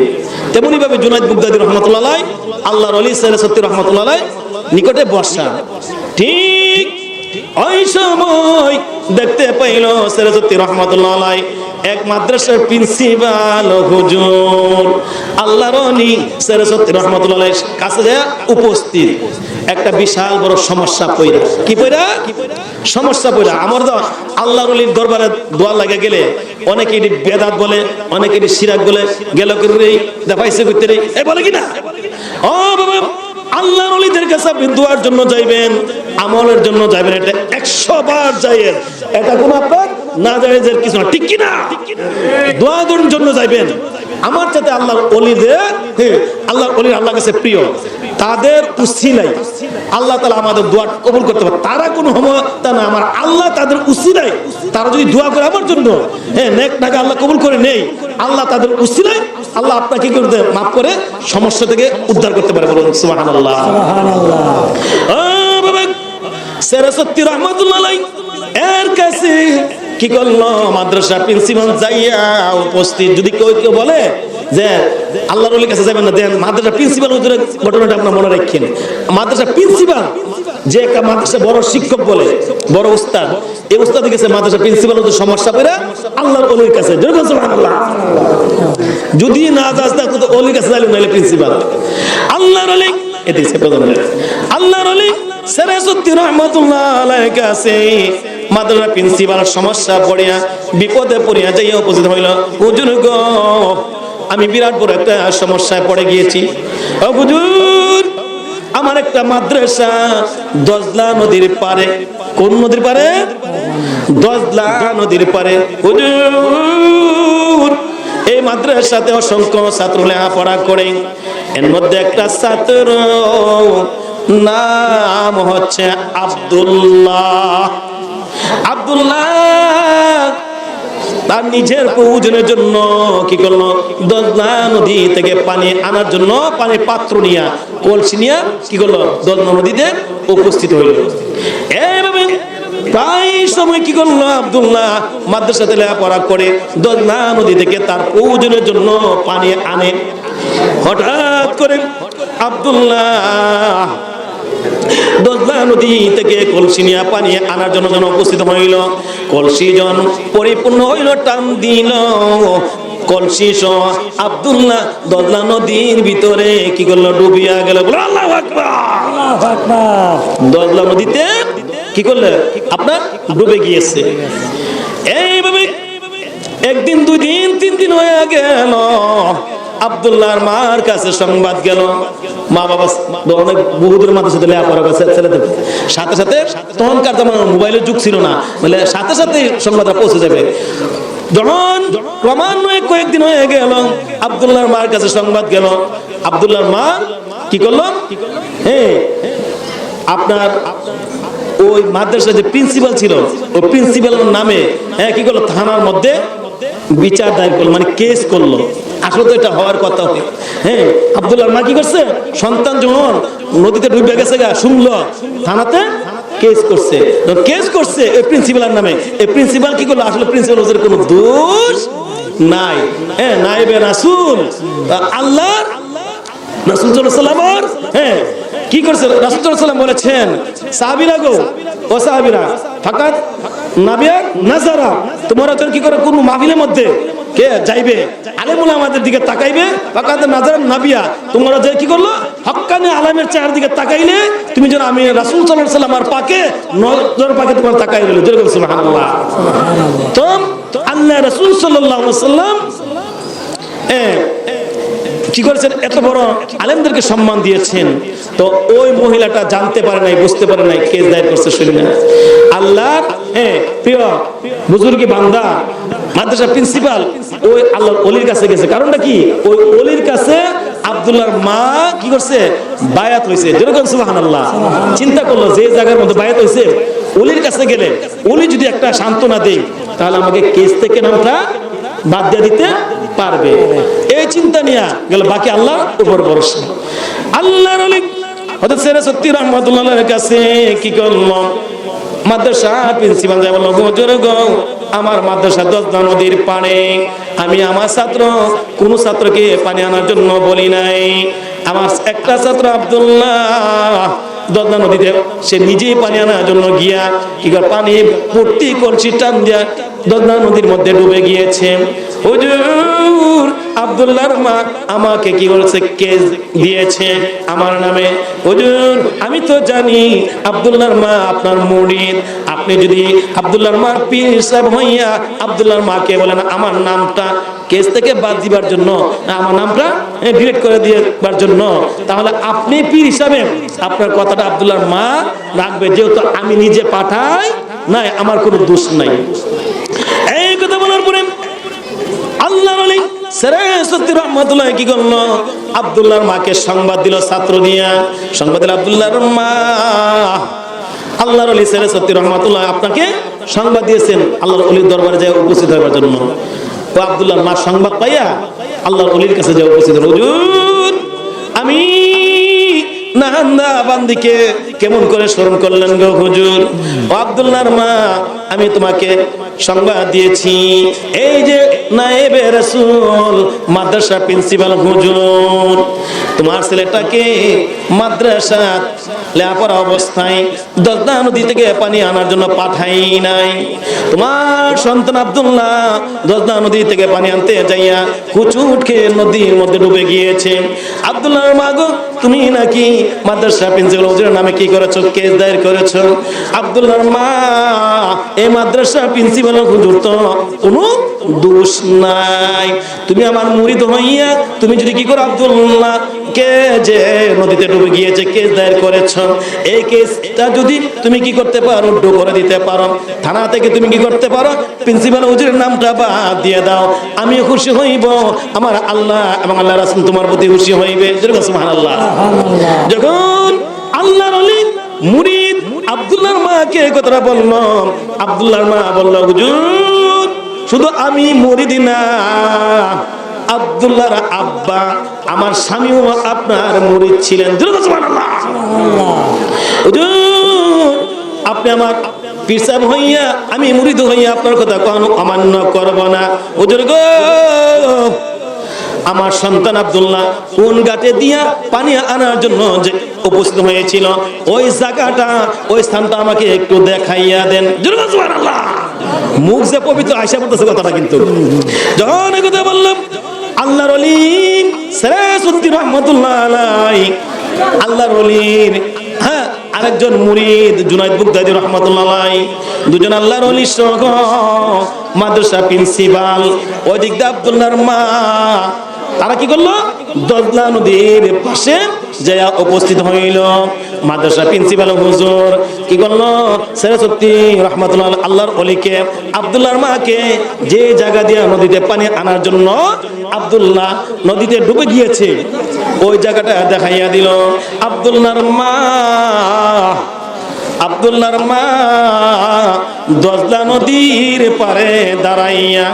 তেমনি ভাবে জুনায়েদ বাগদাদী রহমাতুল্লাহ আলাইহি আল্লাহর ওলি সরস্বতী রহমাতুল্লাহ আলাইহি নিকটে বসা। ঠিক ওই সময় দেখতে পাইল সরস্বতী রহমাতুল্লাহ আলাইহি এক মাদ্রাসার প্রিন্সিপাল হুজুর আল্লাহর ওলি সরস্বতী রহমাতুল্লাহ আলাইহির কাছে যায় উপস্থিত। একটা বিশাল বড় সমস্যা পড়া, কি পড়া? সমস্যা পড়া। আমার তো আল্লাহর ওলির দরবারে দোয়া লাগে গেলে অনেকে এটি বেদাত বলে, অনেকে এটি শিরাক বলে, গেল করে দেখাইছে করতে রে এ বলে কিনা? ও বাবা, আল্লাহর ওলিদের কাছে আপনি দোয়ার জন্য যাইবেন, আমলের জন্য যাইবেন, এটা 100 বার যাইয়ের, এটা কোনো আপনার না জায়েজের কিছু না, ঠিক কিনা? দোয়ার জন্য যাইবেন। আমার সাথে আল্লাহর ওলিদের আল্লাহর ওলির আল্লাহর কাছে প্রিয়, তাদের উসিলাই আল্লাহ তাআলা আমাদের দোয়া কবুল করতে পারে। তারা কোনো ক্ষমতা না, আমার আল্লাহ তাদের উসিলাই, তারা যদি দোয়া করে আমার জন্য নেক টাকা আল্লাহ কবুল করে নেই, আল্লাহ তাদের উসিলাই আল্লাহ আপনাকে কি করতে মাফ করে সমস্যা থেকে উদ্ধার করতে পারে। বলুন সুবহানাল্লাহ। বাবা সরস্বতী রহমাতুল্লাহ আলাইহি এর কাছে কি করলো মাদ্রাসা প্রিন্সিপাল যাইয়া উপস্থিত। যদি কেউ বলে যে আল্লাহর ওলির কাছে যাবেন না, দেন মাদ্রাসা প্রিন্সিপাল হুজুরের ঘটনাটা আপনারা মনে রাখেন। মাদ্রাসা প্রিন্সিপাল যে একটা মাদ্রাসা বড় শিক্ষক বলে, বড় উস্তাদ, এই উস্তাদের কাছে মাদ্রাসা প্রিন্সিপাল হুজুর সমস্যা পেরা আল্লাহর ওলির কাছে, সুবহানাল্লাহ। যদি না যাস তা তো ওলির কাছে যাইলো, নাইলে প্রিন্সিপাল আল্লাহর ওলি এদিকে প্রধান আল্লাহর ওলি সরস্বতী রহমাতুল্লাহ আলাইহির কাছে মাদ্রাসা প্রিন্সিপাল সমস্যা পড়িয়া বিপদে পড়িয়া যাইয়া উপস্থিত হইল। হুজুর গো, আমি বিরাট বড় একটা সমস্যায় পড়ে গিয়েছি। ও হুজুর, আমার একটা মাদ্রাসা দজলা নদীর পারে। কোন নদীর পারে? দজলা নদীর পারে। হুজুর, এই মাদ্রাসাতে অসংখ্য ছাত্র লেখাপড়া করে, এর মধ্যে একটা ছাত্র নাম হচ্ছে আব্দুল্লাহ। তার নিজের প্রয়োজনের জন্য কি করলো, দজলা নদী থেকে পানি আনার জন্য পানির পাত্র নিয়ে, কলসি নিয়ে কি করলো, দজলা নদীতে উপস্থিত হইল। এইভাবে প্রায় সময় কি করলো, আব্দুল্লাহ মাদ্রাসাতে লেখাপড়া করে দজলা নদী থেকে তার প্রয়োজনের জন্য পানি আনে। হঠাৎ করে আব্দুল্লাহ দজলা নদী থেকে কলসি নিয়ে পানি আনার জন্য উপস্থিত হইল। কলসি জন পরিপূর্ণ হইল, টান দিল কলসি সহ আব্দুল্লাহ দজলা নদীর ভিতরে কি করলো, ডুবিয়া গেল। আল্লাহু আকবার। দজলা নদীতে কি করলে আপনার ডুবে গিয়েছে। এইভাবে একদিন, 2 দিন, 3 দিন হয়ে গেল। আব্দুল্লাহর মার কাছে সংবাদ গেল। মা বাবা অনেক বহুদূর মাদ্রাসাতে লেখাপড়া করছে ছেলেদের, সাথে সাথে তখনকার যেমন মোবাইলের যুগ ছিল না, বলে সাথে সাথে সংবাদটা পৌঁছে যাবে। যখন ক্রমান্বয়ে কয়েকদিন হয়ে গেল, আব্দুল্লাহর মার কাছে সংবাদ গেল। আব্দুল্লাহর মা কি করলো, আপনার ওই মাদ্রাসার যে প্রিন্সিপাল ছিল, ওই প্রিন্সিপালের নামে কি করলো, থানার মধ্যে বিচার দায়ের করলো, মানে কেস করলো। আসলে তো এটা হওয়ার কথা। আব্দুল্লাহর মা কি করছে, সন্তান যখন নদীতে ডুবে গেছে গা শুনলো, থানাতে কেস করছে। কেস করছে এই প্রিন্সিপালের নামে। এই প্রিন্সিপাল কি করলো, আসলে প্রিন্সিপাল ওদের কোনো দোষ নাই। নাইবে রাসূল আল্লাহর রাসূল সাল্লাল্লাহু আলাইহি ওয়াসাল্লাম কি করছে রাসূল সাল্লাল্লাহু আলাইহি ওয়াসাল্লাম বলেছেন, সাহাবীরা গো, ও সাহাবীরা, ফাকাত নাবিয়া নাজারা, তোমরা তো কি করে কোন মাহফিলের মধ্যে কে যাইবে, আলেমুল আমাদের দিকে তাকাইবে, ফাকাত নাজারা নাবিয়া, তোমরা যে কি করলো হক্কানি আলেমের চেহারার দিকে তাকাইলে তুমি যেন আমি রাসূল সাল্লাল্লাহু আলাইহি ওয়াসাল্লাম আর পাকে নজর পাকে তোমার তাকাই রইল। জোরে বলুন সুবহানাল্লাহ। তো আল্লাহ রাসূল সাল্লাল্লাহু আলাইহি ওয়াসাল্লাম কি করেছেন, এত বড় আলেমদেরকে সম্মান দিয়েছেন। তো ওই মহিলাটা জানতে পারে নাই, বুঝতে পারে নাই, কেস দায়ের করছে শুনি না। আল্লাহ প্রিয় বুজুর্গি বান্দা মাদ্রাসা প্রিন্সিপাল ওই আল্লাহর ওলির কাছে গেছে। কারণটা কি, ওই ওলির কাছে আব্দুল্লাহর মা কি করছে, বায়াত হয়েছে। যেরকম সুবহানাল্লাহ। চিন্তা করলো যে জায়গার মধ্যে বায়াত হয়েছে, ওলির কাছে গেলে ওলি যদি একটা সান্ত্বনা দেয় তাহলে আমাকে কেস থেকে নামটা বাদ দিয়ে দিতে পারবে। এই চিন্তা নিয়ে গেল, বাকি আল্লাহর উপর ভরসা। আল্লাহর ওলি হযরত সিরাজ সত্যি রাহমাতুল্লাহর কাছে কি করলো, মাদ্রাসা প্রিন্সিপাল যায় বলল, হুজুর গো, আমার মাদ্রাসা দজনা নদীর পাড়ে, আমি আমার ছাত্র কোন ছাত্রকে পানি আনার জন্য বলি নাই। আমার একটা ছাত্র আব্দুল্লাহ দজনা নদীতে সে নিজেই পানি আনার জন্য গিয়া কি করে পানি ভর্তি কলসি টান দিয়া দজনা নদীর মধ্যে ডুবে গিয়েছে। হুজুর আব্দুল্লাহর মা আমাকে কি করেছে, কেস দিয়েছে আমার নামে। হুজুর আমি তো জানি আব্দুল্লাহর মা আপনার মুরিদ, আপনি যদি আব্দুল্লাহর মার পীর সাহেব হইয়া আব্দুল্লাহর মাকে বলেন আমার নামটা কেস থেকে বাদ দিবার জন্য, আমার নামটা ডিলিট করে দিবার জন্য, তাহলে আপনি পীর হিসাবে আপনার কথাটা আব্দুল্লাহর মা রাখবে, যেহেতু আমি নিজে পাঠাই নাই, আমার কোনো দোষ নাই। এই কথা বলার পরে আল্লাহর ওলি সিরাজ সত্যি রাহমাতুল্লাহ কি করলো, আব্দুল্লাহর মাকে সংবাদ দিল, ছাত্র দিয়া সংবাদ দিল, আব্দুল্লাহর মা, আল্লাহর ওলি সিরাজ সত্যি রাহমাতুল্লাহ আপনাকে সংবাদ দিয়েছেন আল্লাহর ওলির দরবারে যায় উপস্থিত হওয়ার জন্য। তো আব্দুল্লাহর মা সংবাদ পাইয়া আল্লাহর ওলির কাছে যায় উপস্থিত হল। হুজুর আমি নাহান্দা বান্দিকে কেমন করে স্মরণ করলেন গো হুজুর। ও আব্দুল্লাহর মা, আমি তোমাকে সংবাদ দিয়েছি, এই যে নায়েবে রাসূল মাদ্রাসা প্রিন্সিপাল হুজুর তোমার ছেলেটাকে মাদ্রাসা লেখাপড়া অবস্থায় দজনা নদী থেকে পানি আনার জন্য পাঠাই নাই। তোমার সন্তান আব্দুল্লাহ দজনা নদী থেকে পানি আনতে যাইয়া কুচুট খেয়ে নদীর মধ্যে ডুবে গিয়েছে। আব্দুল্লাহর মা গো, তুমি নাকি মাদ্রাসা প্রিন্সিপাল হুজুরের নামে কি করেছো, কেস দায়ের করেছো। আব্দুল্লাহর মা, এই মাদ্রাসা প্রিন্সিপাল হুজুর তো কোনো দোষ নাই, তুমি আমার মুরিদ হইয়া তুমি যদি কি করো আব্দুল্লাহ কে যে নদীতে ডুবে গিয়েছে কেস দায়ের করেছ, এই কেসটা যদি তুমি কি করতে পারো, উড্ড করে দিতে পারো, থানা থেকে তুমি কি করতে পারো, প্রিন্সিপাল হুজুরের নামটা বাদ দিয়ে দাও, আমি খুশি হইব, আমার আল্লাহ এবং আল্লাহ রাসূল তোমার প্রতি খুশি হইবে। সুবহানাল্লাহ। যখন আল্লাহর ওলি মুরিদ আব্দুল্লাহর মাকে কথাটা বলল, আব্দুল্লাহর মা বলল, হুজুর শুধু আমি মুরিদ না, আব্দুল্লাহর আব্বা আমার স্বামীও আপনার মুরিদ ছিলেন। সুবহানাল্লাহ। হুজুর আপনি আমার পীর সাহেব হইয়া আমি মুরিদ হইয়া আপনার কথা কোনো অমান্য করব না। হুজুর গো, আমার সন্তান আব্দুল্লাহ কোন ঘাটে দিয়া পানি আনার জন্য যে উপস্থিত হয়েছিল ওই জায়গাটা, ওই স্থানটা আমাকে একটু দেখাইয়া দেন। সুবহানাল্লাহ। মুখ যে পবিত্র আয়সা বলতেছে কথাটা, কিন্তু যখন এই কথা বললাম আল্লাহর ওলি সিরাজ উদ্দিন রাহমাতুল্লাহ আলাইহি, আল্লাহর ওলির আরেকজন মুরিদ জুনায়েদ বুগদাদি রাহমাতুল্লাহ আলাইহি, দুজন আল্লাহর ওলি সহ মাদ্রাসা প্রিন্সিপাল, ওইদিক দিয়ে আব্দুল্লাহর মা, তারা কি করলো, দজনা নদীর পাশে যায় উপস্থিত হইল। মাদ্রাসা প্রিন্সিপাল হুজুর কি করলো, সিরাজ উদ্দিন রাহমাতুল্লাহ আল্লাহর ওলিকে আব্দুল্লাহর মাকে যে জায়গা দিয়ে নদীতে পানি আনার জন্য আব্দুল্লাহ নদীতে ডুবে গিয়েছে ওই জায়গাটা দেখাইয়া দিল। আব্দুল্লাহর মা দজনা নদীর পারে দাঁড়াইয়া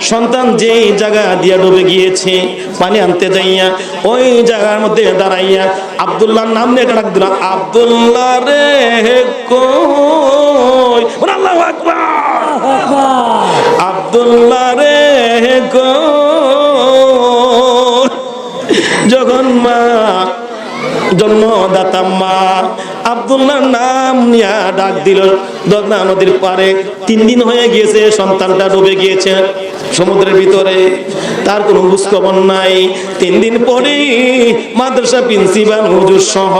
সন্তান যে জায়গা দিয়া ডুবে গিয়েছে পানি আনতে যাইয়া ওই জায়গার মধ্যে দাঁড়াইয়া আব্দুল্লাহর নাম নিয়ে ডাক দিল, আব্দুল্লাহ রে কই, আল্লাহু আকবার, আব্দুল্লাহ রে কই। যখন মা জন্ম দাতাম্মা আব্দুল্লাহর নাম নিয়া ডাক দিল দগনা নদীর পারে। 3 দিন হয়ে গিয়েছে, সন্তানটা ডুবে গিয়েছে সমুদ্রের ভিতরে, তার কোনো বুঝ খবর নাই। 3 দিন পরে মাদ্রাসা প্রিন্সিপাল হুজুর সহ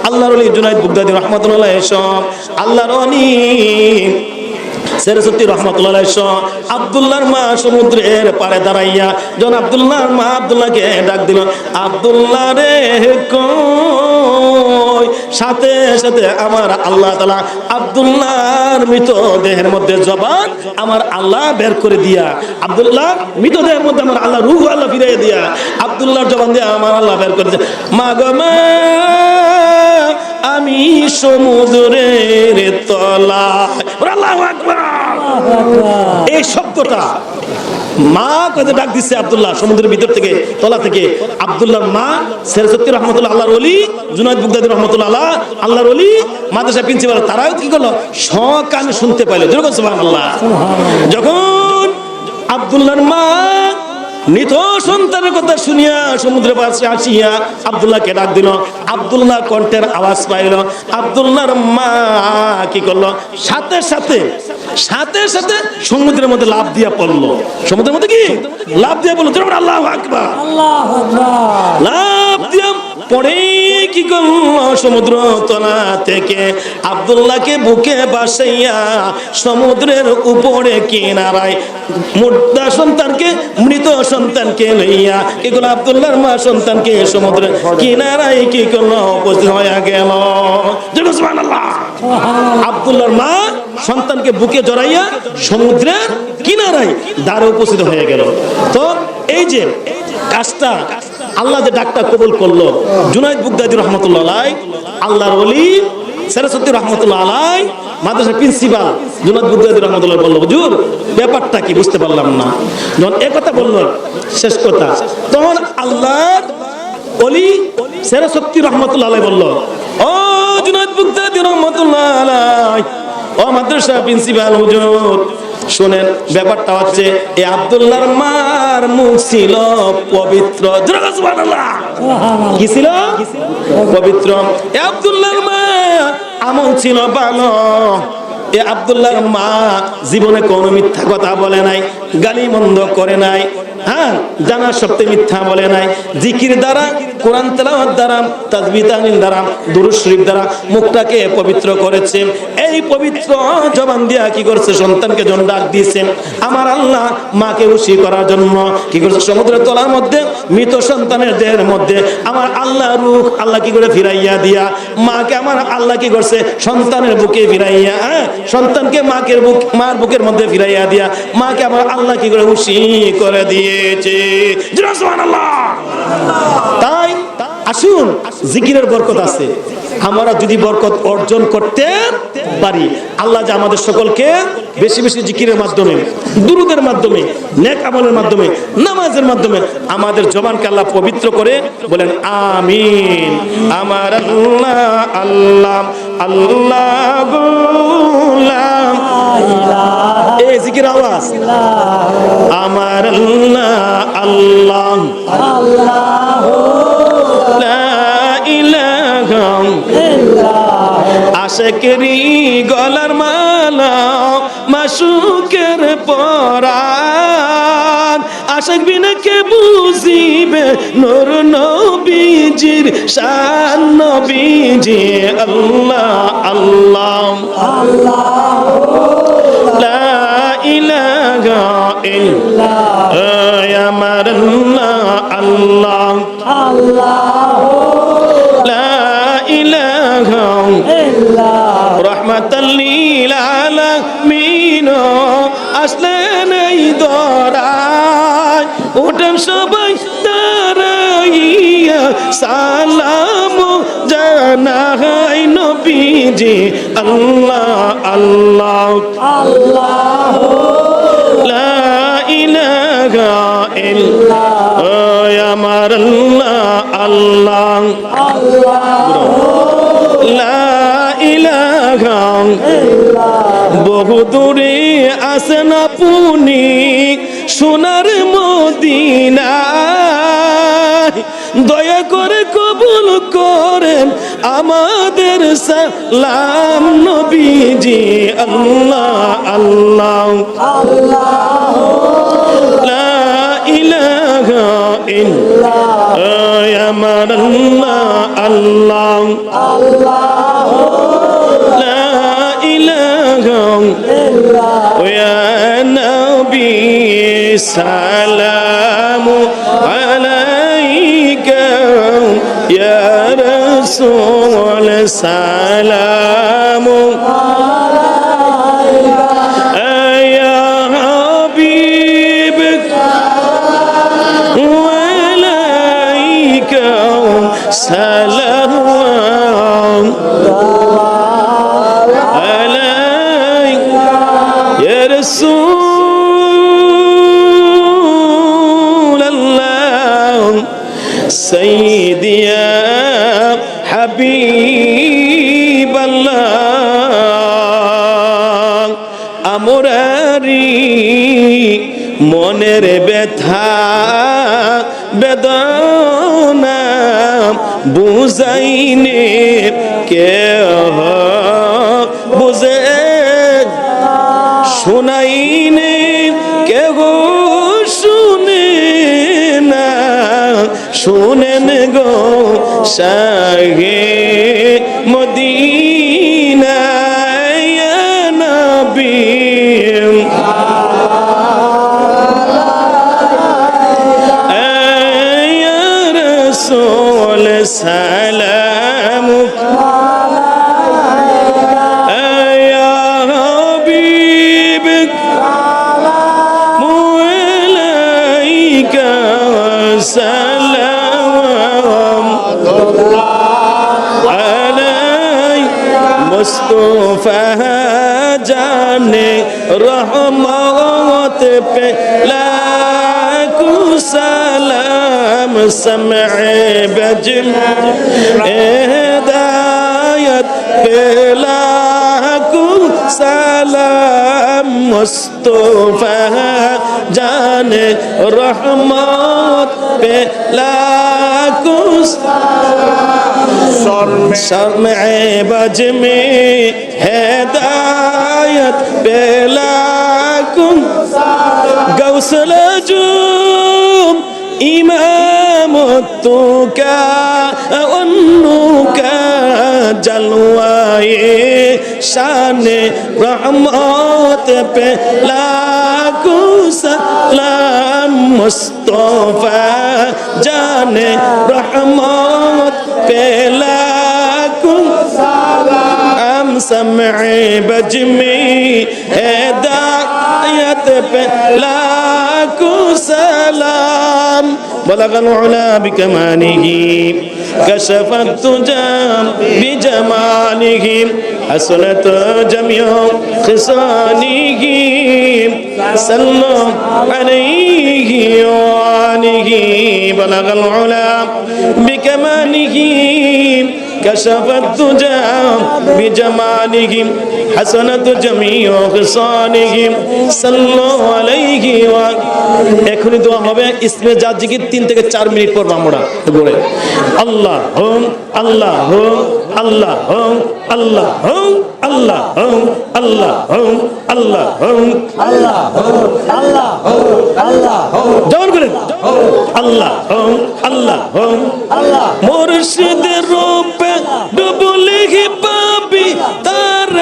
আল্লাহর ওলি জুনায়েদ বুগদাদি রহমাতুল্লাহ সব আল্লাহর ওলি সেরসতি রহমাতুল্লাহ আব্দুল্লাহর মা সমুদ্রের পারে দাঁড়াইয়া যখন আব্দুল্লাহর মা আব্দুল্লাহকে ডাক দিল, আব্দুল্লাহ রে কই। সাথে সাথে আমার আল্লাহ তাআলা আব্দুল্লাহর মৃতদেহের মধ্যে জবান আমার আল্লাহ বের করে দিয়া, আব্দুল্লাহ মৃতদেহের মধ্যে আমার আল্লাহ রূহ আল্লাহ ফিরিয়ে দিয়া আব্দুল্লাহর জবান দিয়ে আমার আল্লাহ বের করে দিয়া, মা গো মা আমি সমুদ্রের তলায়। আল্লাহু আকবার। এই শব্দটা মা কইতে ডাক দিচ্ছে আব্দুল্লাহ সমুদ্রের ভিতর থেকে, তলা থেকে। আব্দুল্লাহর মা সেরসতি রহমাতুল্লাহ আল্লাহর ওলি জুনায়েদ বুগদাদি রহমাতুল্লাহ আলাহ আল্লাহর ওলি মাদ্রাসা প্রিন্সিপাল, তারাও কি করলো সকানে শুনতে পাইলো। যেরকম সুবহানাল্লাহ। যখন আব্দুল্লাহর মা নিত সন্তানের কথা শুনিয়া সমুদ্রের পাশে আসিয়া আব্দুল্লাহকে ডাক দিল, আব্দুল্লাহ কণ্ঠের আওয়াজ পাইল। আব্দুল্লাহর মা কি করলো, সাথে সাথে সমুদ্রের মধ্যে লাফ দিয়া পড়লো। সমুদ্রের মধ্যে কি লাফ দিয়া পড়লো। আল্লাহু আকবার। লাফ দিয়া পরে কি করলো, সমুদ্র তলা থেকে আব্দুল্লাহকে বুকে বাসাইয়া সমুদ্রের উপরে কিনারায় মুর্দা সন্তানকে মৃত সন্তানকে লইয়া কি করলো, আব্দুল্লাহর মা সন্তানকে সমুদ্রের কিনারায় কি করলো উপস্থিত হয়ে গেল। সুবহানাল্লাহ। আব্দুল্লাহর মা সন্তানকে বুকে জড়াইয়া সমুদ্রের কিনারায় দ্বারে উপস্থিত হয়ে গেল। তো এই যে কাজটা আল্লাহ যে ডাকটা কবুল করলো, জুনায়েদ বুগদাদি রহমাতুল্লাহ আলাইহি আল্লাহর ওলি সেরসতি রহমাতুল্লাহ আলাইহি মাদ্রাসা প্রিন্সিপাল জুনায়েদ বুগদাদি রহমাতুল্লাহ বলল, হুজুর ব্যাপারটা কি বুঝতে পারলাম না। যখন এই কথা বললো শেষ কথা, তখন আল্লাহর ওলি সেরসতি রহমাতুল্লাহ আলাইহি বলল, ও জুনায়েদ বুগদাদি রহমাতুল্লাহ আলাইহি, ও মাদ্রাসা প্রিন্সিপাল হুজুর শুনেন, ব্যাপারটা হচ্ছে এই আব্দুল্লাহর মার মুখ ছিল পবিত্র। সুবহানাল্লাহ। কি ছিল? পবিত্র। এই আব্দুল্লাহর মা আমল ছিল ভালো। এই আব্দুল্লাহর মা জীবনে কোনো মিথ্যা কথা বলে নাই, গালি মন্দ করে নাই, হ্যাঁ জানা সত্যি মিথ্যা বলে নাই। জিকির দ্বারা, কোরআন তেলাওয়াত দ্বারা, তাসবিহ তাহলিল দ্বারা, দুরূদ শরীফ দ্বারা মুখটাকে পবিত্র করেছে। এই পবিত্র জবান দিয়া কি করছে, সন্তানকে যখন ডাক দিয়েছে আমার আল্লাহ মাকে খুশি করার জন্য কি করছে, সমুদ্রের তলার মধ্যে মৃত সন্তানের দেহের মধ্যে আমার আল্লাহ রূহ আল্লাহ কি করে ফিরাইয়া দিয়া মাকে আমার আল্লাহ কি করছে, সন্তানের বুকে ফিরাইয়া, সন্তানকে মার বুকের মধ্যে ফিরাইয়া দিয়া মাকে আমার আল্লাহ কি করে খুশি করে দিয়েছে। সুবহানাল্লাহ। তাই আসুন, জিকিরের বরকত আছে। আমরা যদি বরকত অর্জন করতে পারি, আল্লাহ যে আমাদের সকলকে বেশি বেশি জিকিরের মাধ্যমে, দুরূদের মাধ্যমে, নেক আমলের মাধ্যমে, নামাজের মাধ্যমে আমাদের জবানকে আল্লাহ পবিত্র করে। বলেন আমিন। আমার আল্লাহ আল্লাহ আল্লাহ এই জিকির আওয়াজ, আমার আল্লাহ আল্লাহ আশেকেরি গলার মালা মাসুকের পরাণ, আশেক বিনে কে বুঝিবে নূর নবীজির শান, নবীজি আল্লাহ আল্লাহ লা ইলাহা ইল্লাল্লাহ, আমার আল্লাহ আল্লাহ রহমাতাল লিল আলামিন আসলেন এই দরায়, ওঠেন সবাই দাঁড়াইয়া সালাম জানাই নবীজি আল্লাহ আল্লাহ লা ইলাহা ইল্লাল্লাহ, আমার আল্লাহ আল্লাহ লা ইলাহা বহু দূরে আছেন আপনি সোনার মদিনায়, দয়া করে কবুল করে দিলেন আমাদের সালাম নবীজি আল্লাহ আল্লাহ লা ইলাহা ইল্লাল্লাহ আমার আল্লাহ আল্লাহ লা ইলাহা ইল্লাল্লাহ ইয়া নবী সালামু আলাইকা ইয়া রাসূল সালামু سلام عليك يا رسول الله سيدي يا حبيب الله আমরারি মনের ব্যথা বেদনা বুঝাইনে কেহ বুঝে শোনাইনে কেহ শুনে না শুনেন গো শাহে মদিনা ইয়া নবী سلام يا حبيبك عليك سلام عليك مصطفى جانے رحمت پہ لاکھو سلام سمع بجم ہدایت پہ لاکھو سلام مصطفیٰ جان رحمت پہ لاکھو سلام سمع بجم ہدایت پہ لاکھو غوث العجوم إمامتك وأنك جلوائے شان رحمت پہ لاکھو سلام مصطفیٰ جان رحمت پہ لاکھو سلام سمع بجمی ہدایت پہ لاکھو سلام بلغ العلا بكماله كشف الدجى بجماله حسنت جميع خصاله صلوا عليه وآله بلغ العلا بكماله كشف الدجى بجماله حسنت جميع خصاله صلوا عليه وآله এখনই দোয়া হবে ইসমে জাত জিকির 3 থেকে 4 মিনিট পর আমরা বলে আল্লাহ আল্লাহ আল্লাহ আল্লাহ আল্লাহ আল্লাহ আল্লাহ আল্লাহ আল্লাহ আল্লাহ জোর করে আল্লাহ আল্লাহ আল্লাহ মুর্শিদের রূপে ডুবলে পাবি তার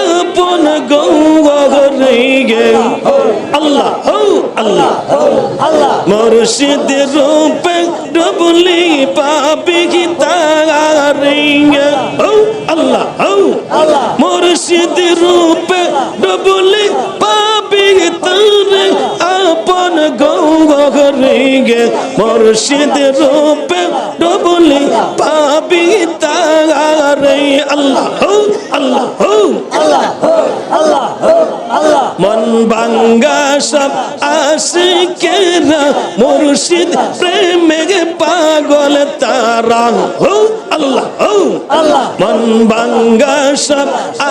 আপন গৌরে আল্লাহ আল্লাহ আল্লাহ মুর্শিদের রূপে ডুবলে পাবি তার আল্লাহ আল্লাহ মুর্শিদের রূপে ডুবলে পাবি তার আপন গৌরে মুর্শিদের রূপে ডুবলে পাবি তার আল্লাহ আল্লাহ আল্লাহ আল্লাহ আল্লাহ মন ভাঙ্গা সব আশিকেরা মুর্শিদ প্রেমে পাগল তারা আল্লাহ আল্লাহ মন ভাঙ্গা সব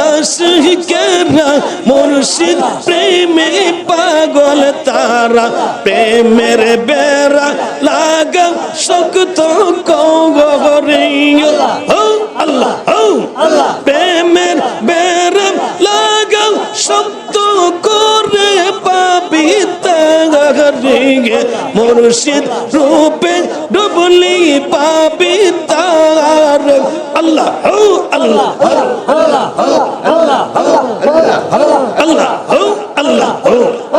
আশিকেরা মুর্শিদ প্রেমে পাগল তারা প্রেমের বেড়া লাগা শক্ত কবরে আল্লাহ প্রেমের বেরাম লাগাও শব্দ করে পাবি তারে মুর্শিদ রূপে ডুবলি পাবি তারে আল্লাহ আল্লাহ আল্লাহ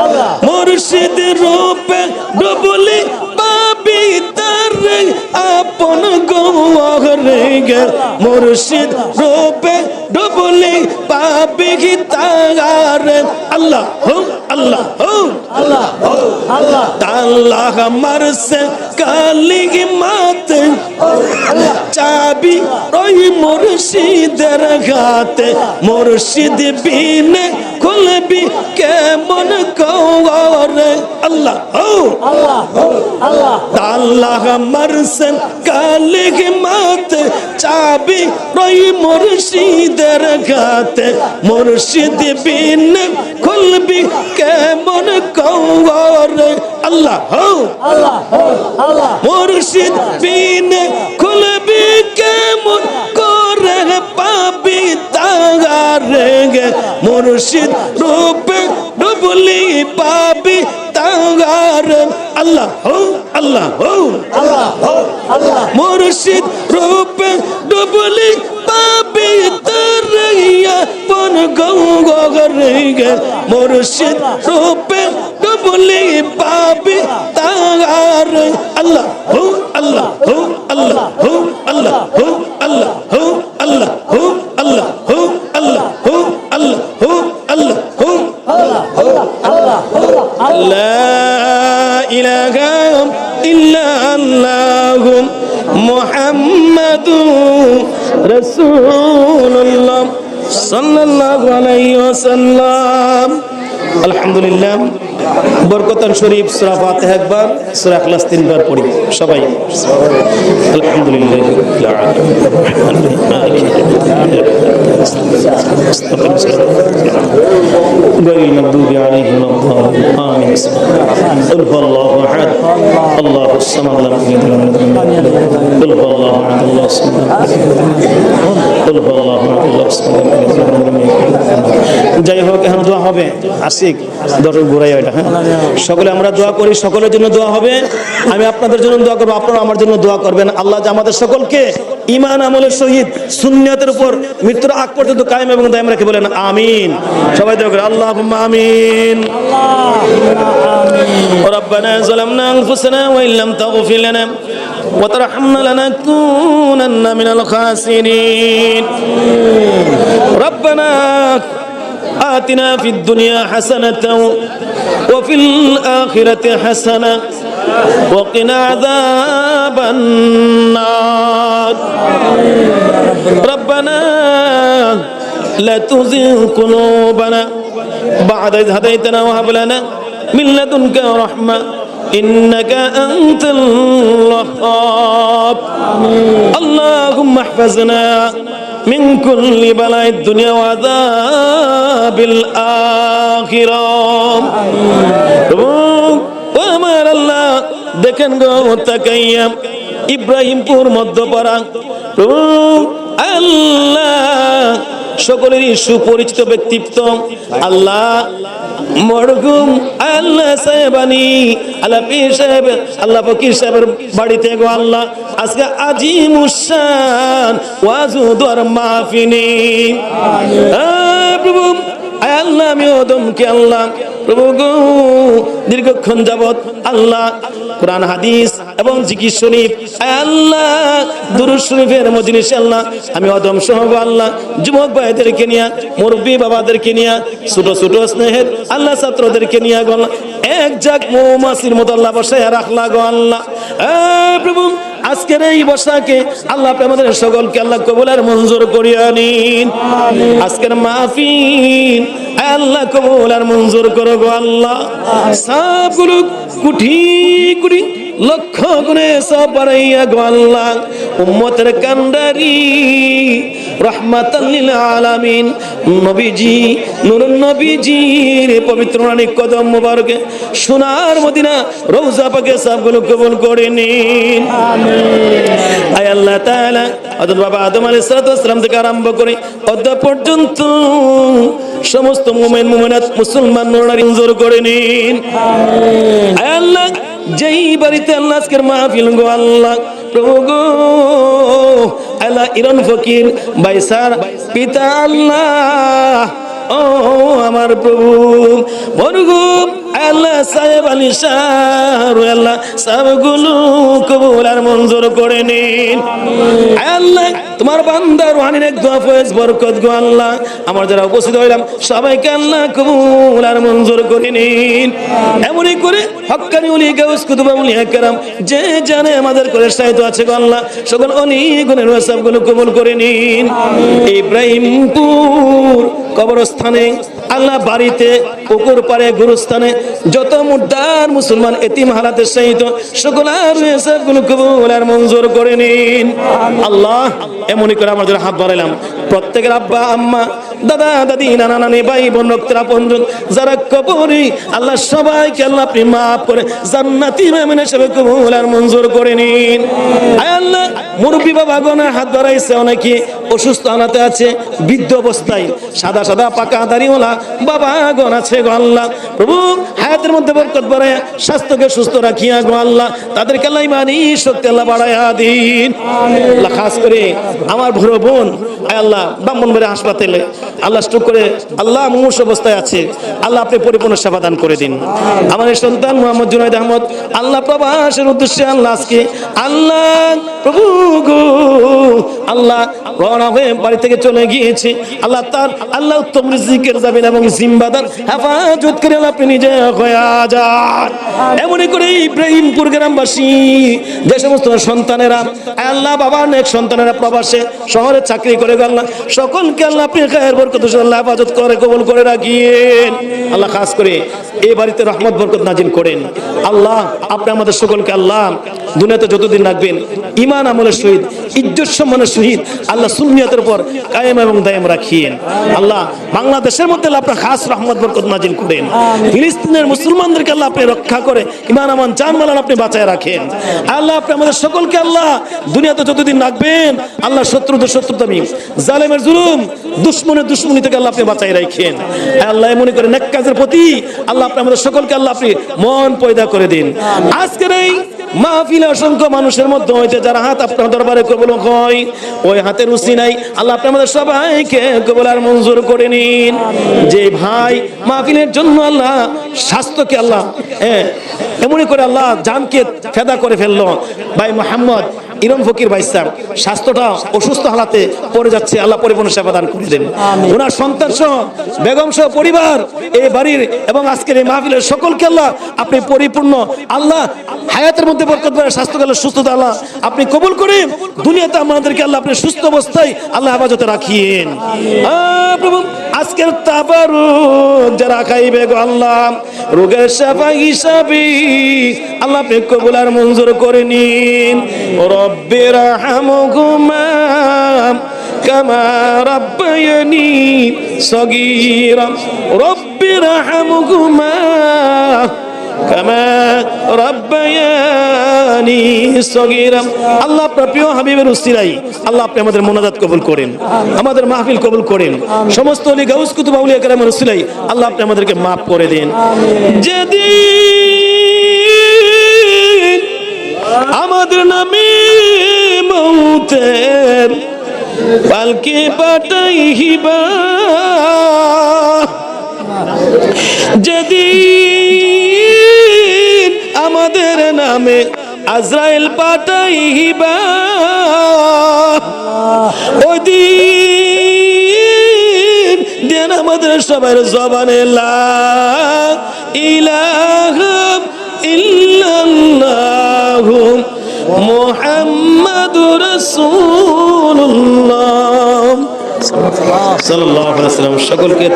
আল্লাহ মুর্শিদ রূপে ডুবলি পাবি তারে আপন গৌরে মুর্শিদ রূপে ডুবলি পাবি তারে আল্লাহ আল্লাহ আল্লাহ আল্লাহ আল্লাহ মারসে কালি মাত চাবি ওই মুর্শিদের হাতে মুর্শিদ বিনে খুলবি কেমন করে আল্লাহ আল্লাহ আল্লাহ আল্লাহ মারসে কালি মাত চাবি ওই মুর্শিদের হাতে মুর্শিদ বিনে খুলবি কেমন করে আল্লাহ আল্লাহ আল্লাহ মুর্শিদ বিনে খুলবি কেমন করে পাবি তারে মুর্শিদ রূপে ডুবলি পাবি তারে আল্লাহ আল্লাহ আল্লাহ মুর্শিদ রূপে ডুবলি পাবি তারে আপন গৌরে মুর্শিদ রূপে ডুবলি পাবি তারে আল্লাহ আল্লাহ আল্লাহ আল্লাহ আল্লাহ আল্লাহ আল্লাহ আল্লাহ আল্লাহ লা ইলাহা ইল্লা আল্লাহ মুহাম্মাদুর রাসূলুল্লাহ সাল্লাল্লাহু আলাইহি ওয়াসাল্লাম আলহামদুলিল্লাহ বরকতান শরীফ সূরা ফাতিহা একবার সূরা ইখলাস তিনবার পড়ি সবাই আলহামদুলিল্লাহ রাব্বিল আলামিন গায়রিল মাগদুবি আলাইহিম ওয়ালাদ-দাল্লিন আমিন কুল হুয়াল্লাহু আহাদ আল্লাহুস সামাদ লাম ইয়ালিদ ওয়া লাম ইউলাদ কুল হুয়াল্লাহু আহাদ আল্লাহুস সামাদ কুল হুয়াল্লাহু আহাদ আল্লাহুস সামাদ যাই হোক এখন দোয়া হবে আশিক দরজা ঘুরাই এটা হ্যাঁ সকলে আমরা দোয়া করি সকলের জন্য দোয়া হবে আমি আপনাদের জন্য দোয়া করব আপনারা আমার জন্য দোয়া করবেন আল্লাহ যে আমাদের সকলকে ঈমান আমলের সহিত সুন্নাতের উপর মৃত্যুর আগ পর্যন্ত কায়েম এবং দায়েম রাখে বলেন আমিন সবাই দোয়া করি আল্লাহুম্মা আমিন ربنا ظلمنا أنفسنا وإن لم تغفر لنا وترحمنا لنكونن من الخاسرين ربنا آتنا في الدنيا حسنة وفي الآخرة حسنة وقنا عذاب النار ربنا لا تزغ قلوبنا بعد إذ هديتنا وهب لنا من لدنك رحمة إنك أنت الوهاب اللهم احفظنا من كل بلاء الدنيا وعذاب الآخرة আমার আল্লাহ দেখেন গো তাকাইয়া ইব্রাহিমপুর মধ্যপাড়া আল্লাহ সকলেরই সুপরিচিত ব্যক্তিত্ব আল্লাহ মরহুম আল্লাহ সাহেবানি আল্লাহ পীর সাহেব আল্লাহ ফকির সাহেবের বাড়িতে গো আল্লাহ আজকে আজিমুশান ওয়াজুদর মাহফিলি প্রভু আল্লাহ আমি ওদমকে আল্লাহ প্রভু গো দীর্ঘক্ষণ যাবত আল্লাহ কোরআন হাদিস এবং জিকির শরীফ আল্লাহ দুরূদ শরীফের মজলিসে আল্লাহ আমি ওদম সহ আল্লাহ যুবক ভাইদেরকে নিয়ে মুরব্বী বাবাদেরকে নিয়ে ছোট ছোট স্নেহের আল্লাহ ছাত্রদেরকে নিয়ে গো আল্লাহ এক জাগ মৌমাছির মতো আল্লাহ বসায় রাখলা গো আল্লাহ প্রভু আজকের এই বসাকে আল্লাহ আমাদের সকলকে আল্লাহ কবুল আর মঞ্জুর করিয়া নিন আজকের মাহফিল আল্লাহ কবুল আর মঞ্জুর করো গো আল্লাহ সবগুলো কুটি কুটি লক্ষ গুণে সব বাড়াইয়া গো আল্লাহ উম্মতের কান্ডারি রাহমাতাল লিল আলামিন নবীজি নূরুন নবীজির পবিত্র রানী কদম মোবারকে সোনার মদিনা রওজা পাকে সবগুলো কবুল করে নিন আমিন আয় আল্লাহ তাআলা হযরত বাবা আদম আলাইহিস সালাতু ওয়াস সালাম থেকে আরম্ভ করে অদ্য পর্যন্ত সমস্ত মুমিন মুমিনাত মুসলমান নরনারী মঞ্জুর করে নিন আমিন আয় আল্লাহ যেই বাড়িতে আল্লাহ আজকের মাহফিল গো আল্লাহ প্রভু গো আল্লাহ ইরন ফকির বাইসার পিতা আল্লাহ ও আমার প্রভু বরগু আল্লাহ সাহেব আলী শাহ আল্লাহ সবগুলো কবুল আর মঞ্জুর করে নিন আল্লাহ তোমার বান্দা রুহানির এক দোয়া ফয়েজ বরকত গো আল্লাহ আমার যারা উপস্থিত হইলাম সবাইকে আল্লাহ কবুল আর মঞ্জুর করে নিন এমনই করে হক্কানি উলি গাউস কুতুব আউলিয়া কেরাম যে জানে আমাদের করে সাহিত্য আছে গো আল্লাহ সকল অনেক গুণের সবগুলো কবুল করে নিন ইব্রাহিমপুর কবরস্থানে আল্লাহ বাড়িতে পুকুর পারে গুরুস্থানে যত মুর্দার মুসলমান এতিম হালাতে শহীদ সকল সবগুলো কবুল আর মঞ্জুর করে নিন আল্লাহ এমনই করে আমরা যারা হাত বাড়াইলাম প্রত্যেকের আব্বা আম্মা দাদা দাদি নানা নানি ভাই বোন রক্তের আপনজন যারা কবরে আল্লাহ সবাইকে আল্লাহ আপনি মাফ করে জান্নাতি মেহমান হিসেবে কবুল আর মঞ্জুর করে নিন আয় আল্লাহ মুরব্বী বাবা গণের হাত বাড়াইছে অনেকে অসুস্থ আনাতে আছে বৃদ্ধ অবস্থায় সাদা সাদা পাকা দাড়িওয়ালা বাবা গণ আছে গো আল্লাহ প্রভু হায়াতের মধ্যে বরকত বাড়ায়া স্বাস্থ্যকে সুস্থ রাখিয়া গো আল্লাহ তাদেরকে আল্লাহ ইমানি শক্তি আল্লাহ বাড়ায়া দিন আল্লাহ খাস করে আমার বড় বোন আয় আল্লাহ ব্রাহ্মণবাড়িয়া হাসপাতালে আল্লাহ স্ট্রোক করে আল্লাহ মুমূর্ষু অবস্থায় আছে আল্লাহ আপনি পরিপূর্ণ সেবা দান করে দিন আমার এই সন্তান মোহাম্মদ জুনাইদ আহমদ আল্লাহ প্রবাসের উদ্দেশ্যে আল্লাহ আজকে আল্লাহ প্রভু গো আল্লাহ রওনা হয়ে বাড়ি থেকে চলে গিয়েছে আল্লাহ তার আল্লাহ উত্তম রিজিকের যাবেন এবং জিম্মাদার হেফাজত করে আপনি নিজে হয়ে যান এমনই করে ইব্রাহিমপুর গ্রামবাসী যে সমস্ত সন্তানেরা আল্লাহ বাবা অনেক সন্তানেরা প্রবাসে শহরে চাকরি করে আল্লাহ সকলকে আল্লাহ আপনি খায়ের বরকত আল্লাহ হেফাজত করে কবুল করে রাখিয়েন আল্লাহ খাস করে এই বাড়িতে রহমত বরকত নাজিল করেন আল্লাহ আপনি আমাদের সকলকে আল্লাহ দুনিয়াতে যতদিন রাখবেন ঈমান আমলের সহিত ইজ্জত সম্মানের সহিত আল্লাহ সুন্নিয়তের উপর কায়েম এবং দায়েম রাখিয়েন আল্লাহ বাংলাদেশের মধ্যে আপনার খাস রহমত বরকত নাজিল করেন ফিলিস্তিনের মুসলমানদেরকে আল্লাহ আপনি রক্ষা করে ঈমান আমান জানমাল আপনি বাঁচায় রাখেন আল্লাহ আপনি আমাদের সকলকে আল্লাহ দুনিয়াতে যতদিন রাখবেন আল্লাহ শত্রুদের শত্রুতামি জালেমের জুলুম দুশমনের দুশমনি থেকে আল্লাহ আপনি বাঁচায় রাখেন আল্লাহ মনে করে নেক কাজের প্রতি আল্লাহ আপনি আমাদের সকলকে আল্লাহ আপনি মন পয়দা করে দিন আজকের এই মাহফিলে অসংখ্য মানুষের মধ্যে হইতে যারা হাত আপনার দরবারে কবুল হয় ওই হাতের রুচি নাই আল্লাহ আপনি আমাদের সবাইকে কবুল আর মঞ্জুর করে নিন যে ভাই মাহফিলের জন্য আল্লাহ স্বাস্থ্যকে আল্লাহ এমনই করে আল্লাহ জানকে ফেদা করে ফেললো ভাই মোহাম্মদ ইরম ফকির ভাই সাহেব স্বাস্থ্যটা অসুস্থ হালাতে পড়ে যাচ্ছে আল্লাহ পরিপূর্ণ সেবা দান করে দেন ওনার সন্তান সহ বেগম সহ পরিবার এই বাড়ির এবং আজকের এই মাহফিলের সকলকে আল্লাহ আপনি পরিপূর্ণ আল্লাহ হায়াতের মধ্যে বরকত বাড়ায় স্বাস্থ্য আল্লাহ সুস্থতা আল্লাহ আপনি কবুল করে দুনিয়াতে আমাদেরকে আল্লাহ আপনি সুস্থ অবস্থায় আল্লাহ হেফাজতে রাখিয়েন প্রভু আজকের তাবারুক যারা খাইবে গো আল্লাহ রোগের সেবা হিসাবে আল্লাহ আপনি কবুল আর মঞ্জুর করে নিন রব্বির রহমহুমা কামা রাব্বায়ানি সগীরা রব্বির রহমহুমা কামা রাব্বায়ানি সগীরা আল্লাহ আপনার প্রিয় হাবিবের উসিলাই আল্লাহ আপনি আমাদের মোনাজাত কবুল করেন আমাদের মাহফিল কবুল করেন সমস্ত ওলি গাউস কুতুব আউলিয়া কেরামের উসিলাই আল্লাহ আপনি আমাদেরকে মাফ করে দেন যেদিন আমাদের নামে মৌতের পালকি পাঠাইবা যেদিন আমাদের নামে আজরাইল পাঠাইবা ওই দিন দেন আমাদের সবার জবানে লা ইলাহা ইল্লাল্লাহু মুহাম্মাদুর রাসূলুল্লাহ সাল্লাল্লাহু আলাইহি ওয়াসাল্লাম সকলকে